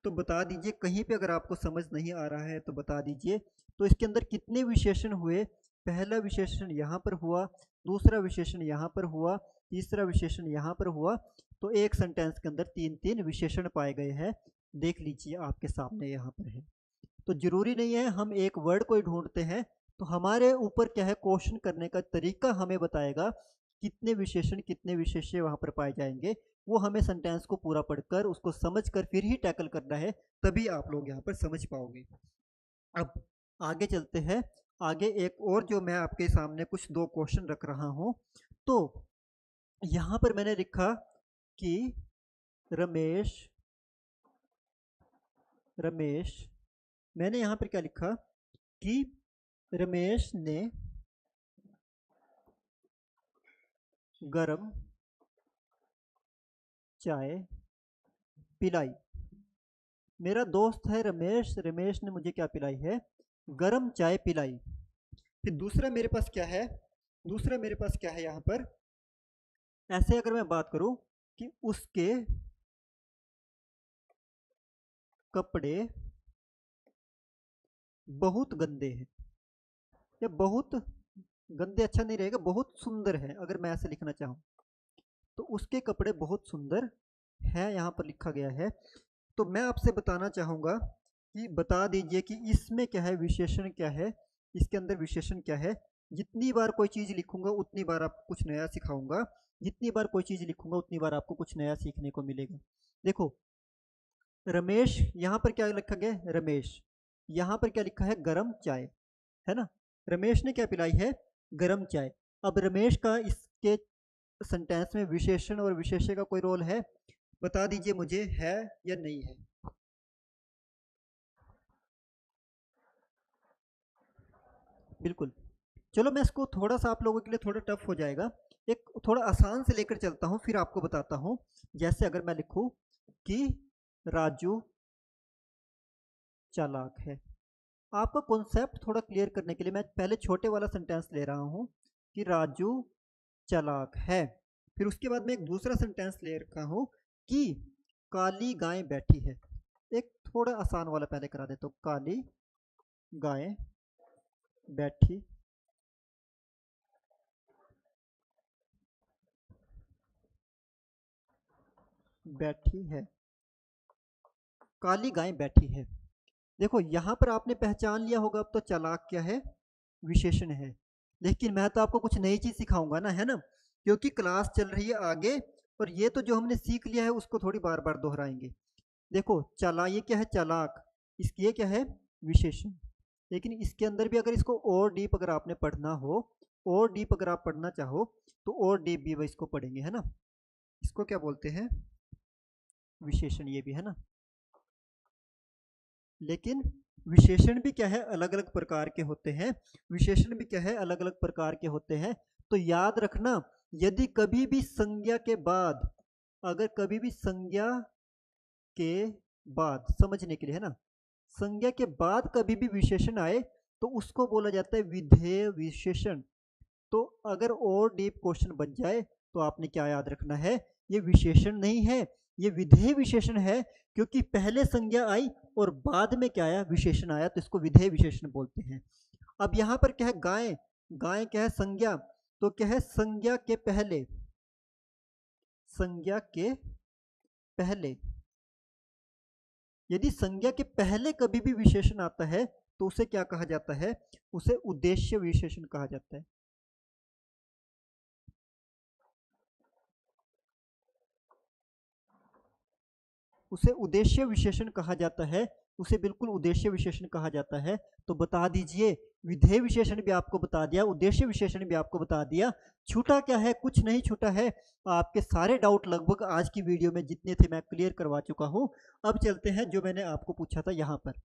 तो बता दीजिए, कहीं पे अगर आपको समझ नहीं आ रहा है तो बता दीजिए। तो इसके अंदर कितने विशेषण हुए? पहला विशेषण यहाँ पर हुआ, दूसरा विशेषण यहाँ पर हुआ, तीसरा विशेषण यहाँ पर हुआ। तो एक सेंटेंस के अंदर तीन तीन विशेषण पाए गए हैं। देख लीजिए आपके सामने यहाँ पर है। तो जरूरी नहीं है हम एक वर्ड को ही ढूंढते हैं, तो हमारे ऊपर क्या है, क्वेश्चन करने का तरीका हमें बताएगा कितने विशेषण कितने विशेष्य वहां पर पाए जाएंगे। वो हमें सेंटेंस को पूरा पढ़कर उसको समझकर फिर ही टैकल करना है, तभी आप लोग यहाँ पर समझ पाओगे। अब आगे चलते हैं। आगे एक और जो मैं आपके सामने कुछ दो क्वेश्चन रख रहा हूँ। तो यहाँ पर मैंने लिखा कि रमेश रमेश मैंने यहाँ पर क्या लिखा कि रमेश ने गरम चाय पिलाई। मेरा दोस्त है रमेश, रमेश ने मुझे क्या पिलाई है? गरम चाय पिलाई। फिर दूसरा मेरे पास क्या है? दूसरा मेरे पास क्या है यहाँ पर? ऐसे अगर मैं बात करूं कि उसके कपड़े बहुत गंदे हैं, या बहुत गंदे अच्छा नहीं रहेगा, बहुत सुंदर है, अगर मैं ऐसे लिखना चाहूँ तो उसके कपड़े बहुत सुंदर है, यहाँ पर लिखा गया है। तो मैं आपसे बताना चाहूँगा कि बता दीजिए कि इसमें क्या है, विशेषण क्या है, इसके अंदर विशेषण क्या है। जितनी बार कोई चीज़ लिखूंगा उतनी बार आपको कुछ नया सिखाऊंगा, जितनी बार कोई चीज़ लिखूंगा उतनी बार आपको कुछ नया सीखने को मिलेगा। देखो, रमेश, यहाँ पर क्या लिखा गया है? रमेश। यहाँ पर क्या लिखा है? गरम चाय, है ना। रमेश ने क्या पिलाई है? गरम चाय। अब रमेश का इसके सेंटेंस में विशेषण और विशेष्य का कोई रोल है? बता दीजिए मुझे, है या नहीं है? बिल्कुल। चलो मैं इसको थोड़ा सा आप लोगों के लिए थोड़ा टफ हो जाएगा, एक थोड़ा आसान से लेकर चलता हूँ फिर आपको बताता हूँ। जैसे अगर मैं लिखूं कि राजू चालाक है। आपका कॉन्सेप्ट थोड़ा क्लियर करने के लिए मैं पहले छोटे वाला सेंटेंस ले रहा हूँ कि राजू चालाक है। फिर उसके बाद मैं एक दूसरा सेंटेंस ले रखा हूँ कि काली गाय बैठी है। एक थोड़ा आसान वाला पहले करा देता हूँ, काली गाय बैठी बैठी है, काली गाय बैठी है। देखो यहाँ पर आपने पहचान लिया होगा अब तो, चालाक क्या है? विशेषण है। लेकिन मैं तो आपको कुछ नई चीज सिखाऊंगा ना, है ना, क्योंकि क्लास चल रही है आगे, और ये तो जो हमने सीख लिया है उसको थोड़ी बार बार दोहराएंगे। देखो चला, ये क्या है? चालाक। इसकी ये क्या है? विशेषण। लेकिन इसके अंदर भी अगर इसको और डीप अगर आपने पढ़ना हो, और डीप अगर आप पढ़ना चाहो तो और डीप भी वह इसको पढ़ेंगे, है ना। इसको क्या बोलते हैं? विशेषण, ये भी है ना। लेकिन विशेषण भी क्या है? अलग अलग प्रकार के होते हैं। विशेषण भी क्या है? अलग अलग प्रकार के होते हैं। तो याद रखना, यदि कभी भी संज्ञा के बाद, अगर कभी भी संज्ञा के बाद, समझने के लिए है ना, संज्ञा के बाद कभी भी विशेषण आए तो उसको बोला जाता है विधेय विशेषण। तो अगर और डीप क्वेश्चन बन जाए तो आपने क्या याद रखना है? ये विशेषण नहीं है, ये विधेय विशेषण है, क्योंकि पहले संज्ञा आई और बाद में क्या आया? विशेषण आया, तो इसको विधेय विशेषण बोलते हैं। अब यहाँ पर क्या है? गाय, गाय क्या है? संज्ञा। तो क्या है? संज्ञा के पहले, संज्ञा के पहले, यदि संज्ञा के पहले कभी भी विशेषण आता है तो उसे क्या कहा जाता है? उसे उद्देश्य विशेषण कहा जाता है। उसे उद्देश्य विशेषण कहा जाता है, उसे बिल्कुल उद्देश्य विशेषण कहा जाता है। तो बता दीजिए, विधेय विशेषण भी आपको बता दिया, उद्देश्य विशेषण भी आपको बता दिया, छूटा क्या है? कुछ नहीं छूटा है। आपके सारे डाउट लगभग आज की वीडियो में जितने थे मैं क्लियर करवा चुका हूँ। अब चलते हैं जो मैंने आपको पूछा था यहाँ पर।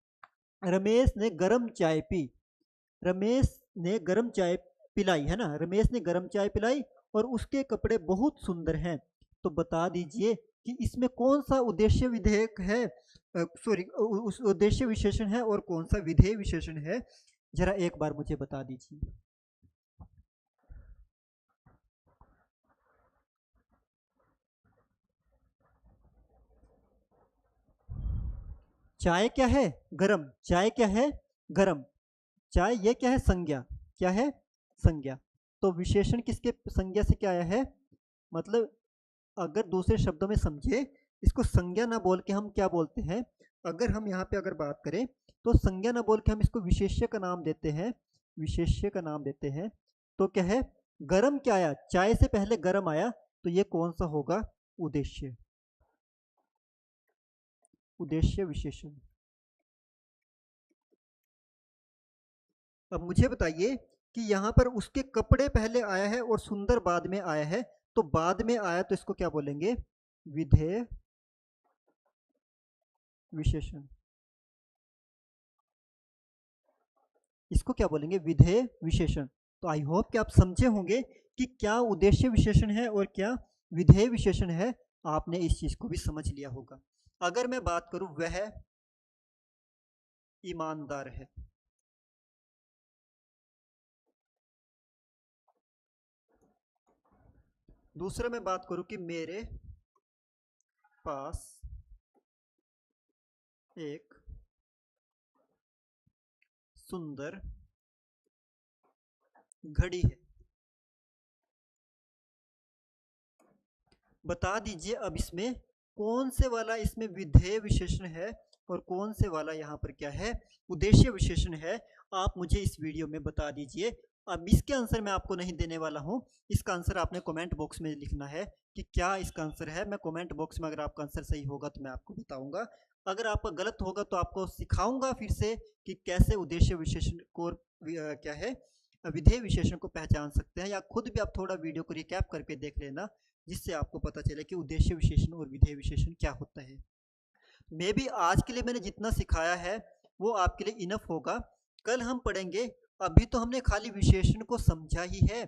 रमेश ने गर्म चाय पी, रमेश ने गर्म चाय पिलाई, है ना, रमेश ने गर्म चाय पिलाई और उसके कपड़े बहुत सुंदर हैं। तो बता दीजिए कि इसमें कौन सा उद्देश्य विधेयक है, सॉरी उस उद्देश्य विशेषण है और कौन सा विधेय विशेषण है, जरा एक बार मुझे बता दीजिए। चाय क्या है? गरम। चाय क्या है? गरम। चाय ये क्या है? संज्ञा। क्या है? संज्ञा। तो विशेषण किसके संज्ञा से क्या आया है? मतलब अगर दूसरे शब्दों में समझे, इसको संज्ञा ना बोल के हम क्या बोलते हैं? अगर हम यहाँ पे अगर बात करें तो संज्ञा ना बोल के हम इसको विशेष्य का नाम देते हैं। विशेष्य का नाम देते हैं। तो क्या है? गरम क्या आया? चाय से पहले गरम आया, तो ये कौन सा होगा? उद्देश्य। उद्देश्य विशेषण। अब मुझे बताइए कि यहाँ पर उसके कपड़े पहले आया है और सुंदर बाद में आया है, तो बाद में आया तो इसको क्या बोलेंगे? विधेय विशेषण। इसको क्या बोलेंगे? विधेय विशेषण। तो आई होप कि आप समझे होंगे कि क्या उद्देश्य विशेषण है और क्या विधेय विशेषण है। आपने इस चीज को भी समझ लिया होगा। अगर मैं बात करूं, वह ईमानदार है। दूसरा मैं बात करूं कि मेरे पास एक सुंदर घड़ी है। बता दीजिए अब इसमें कौन से वाला इसमें विधेय विशेषण है और कौन से वाला यहाँ पर क्या है? उद्देश्य विशेषण है। आप मुझे इस वीडियो में बता दीजिए। अब इसके आंसर मैं आपको नहीं देने वाला हूँ। इसका आंसर आपने कमेंट बॉक्स में लिखना है कि क्या इसका आंसर है। मैं कमेंट बॉक्स में अगर आपका आंसर सही होगा तो मैं आपको बताऊंगा, अगर आपका गलत होगा तो आपको सिखाऊंगा फिर से कि कैसे उद्देश्य विशेषण को क्या है, विधेय विशेषण को पहचान सकते हैं। या खुद भी आप थोड़ा वीडियो को रिकैप करके देख लेना, जिससे आपको पता चले कि उद्देश्य विशेषण और विधेय विशेषण क्या होता है। मे भी आज के लिए मैंने जितना सिखाया है वो आपके लिए इनफ होगा। कल हम पढ़ेंगे। अभी तो हमने खाली विशेषण को समझा ही है।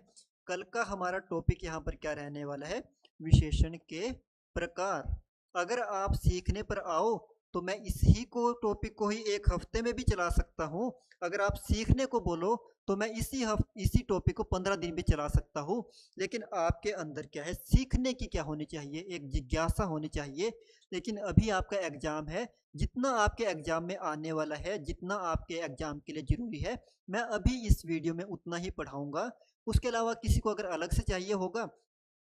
कल का हमारा टॉपिक यहाँ पर क्या रहने वाला है? विशेषण के प्रकार। अगर आप सीखने पर आओ तो मैं इसी को टॉपिक को ही एक हफ्ते में भी चला सकता हूँ। अगर आप सीखने को बोलो तो मैं इसी टॉपिक को 15 दिन भी चला सकता हूँ। लेकिन आपके अंदर क्या है? सीखने की क्या होनी चाहिए? एक जिज्ञासा होनी चाहिए। लेकिन अभी आपका एग्जाम है। जितना आपके एग्जाम में आने वाला है, जितना आपके एग्जाम के लिए जरूरी है, मैं अभी इस वीडियो में उतना ही पढ़ाऊंगा। उसके अलावा किसी को अगर अलग से चाहिए होगा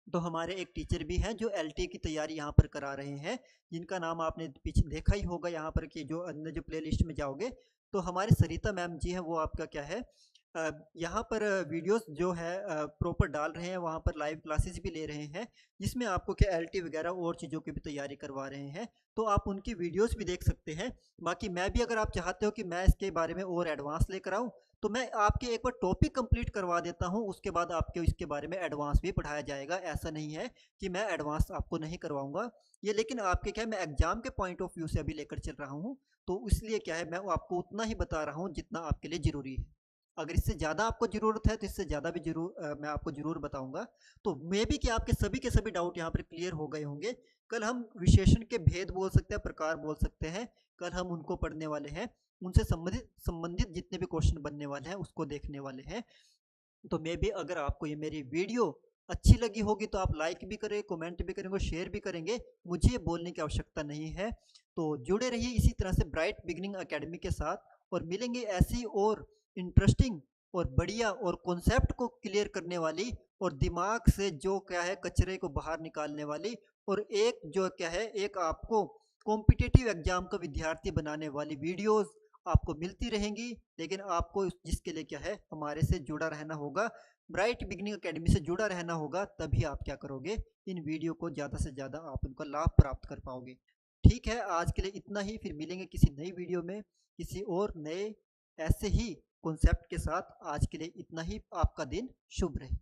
तो हमारे एक टीचर भी हैं जो एलटी की तैयारी यहाँ पर करा रहे हैं, जिनका नाम आपने पीछे देखा ही होगा यहाँ पर कि जो अंदर जो प्ले लिस्ट में जाओगे तो हमारे सरिता मैम जी हैं, वो आपका क्या है यहाँ पर वीडियोस जो है प्रॉपर डाल रहे हैं। वहाँ पर लाइव क्लासेस भी ले रहे हैं, जिसमें आपको क्या एलटी वगैरह और चीज़ों की भी तैयारी करवा रहे हैं। तो आप उनकी वीडियोस भी देख सकते हैं। बाकी मैं भी, अगर आप चाहते हो कि मैं इसके बारे में और एडवांस लेकर आऊँ, तो मैं आपके एक बार टॉपिक कंप्लीट करवा देता हूँ, उसके बाद आपके इसके बारे में एडवांस भी पढ़ाया जाएगा। ऐसा नहीं है कि मैं एडवांस आपको नहीं करवाऊंगा ये, लेकिन आपके क्या है, मैं एग्जाम के पॉइंट ऑफ व्यू से अभी लेकर चल रहा हूँ। तो इसलिए क्या है, मैं आपको उतना ही बता रहा हूँ जितना आपके लिए ज़रूरी है। अगर इससे ज़्यादा आपको ज़रूरत है तो इससे ज़्यादा भी मैं आपको ज़रूर बताऊंगा। तो मे भी कि आपके सभी के सभी डाउट यहाँ पर क्लियर हो गए होंगे। कल हम विशेषण के भेद बोल सकते हैं, प्रकार बोल सकते हैं, कल हम उनको पढ़ने वाले हैं। उनसे संबंधित जितने भी क्वेश्चन बनने वाले हैं उसको देखने वाले हैं। तो मे भी अगर आपको ये मेरी वीडियो अच्छी लगी होगी तो आप लाइक भी करें, कमेंट भी करेंगे, शेयर भी करेंगे। मुझे ये बोलने की आवश्यकता नहीं है। तो जुड़े रहिए इसी तरह से ब्राइट बिगनिंग एकेडमी के साथ, और मिलेंगे ऐसी और इंटरेस्टिंग और बढ़िया और कॉन्सेप्ट को क्लियर करने वाली और दिमाग से जो क्या है कचरे को बाहर निकालने वाली, और एक जो क्या है एक आपको कॉम्पिटिटिव एग्जाम का विद्यार्थी बनाने वाली वीडियोस आपको मिलती रहेंगी। लेकिन आपको जिसके लिए क्या है, हमारे से जुड़ा रहना होगा, ब्राइट बिगनिंग एकेडमी से जुड़ा रहना होगा। तभी आप क्या करोगे, इन वीडियो को ज़्यादा से ज़्यादा आप उनका लाभ प्राप्त कर पाओगे। ठीक है, आज के लिए इतना ही। फिर मिलेंगे किसी नई वीडियो में किसी और नए ऐसे ही कॉन्सेप्ट के साथ। आज के लिए इतना ही। आपका दिन शुभ रहे।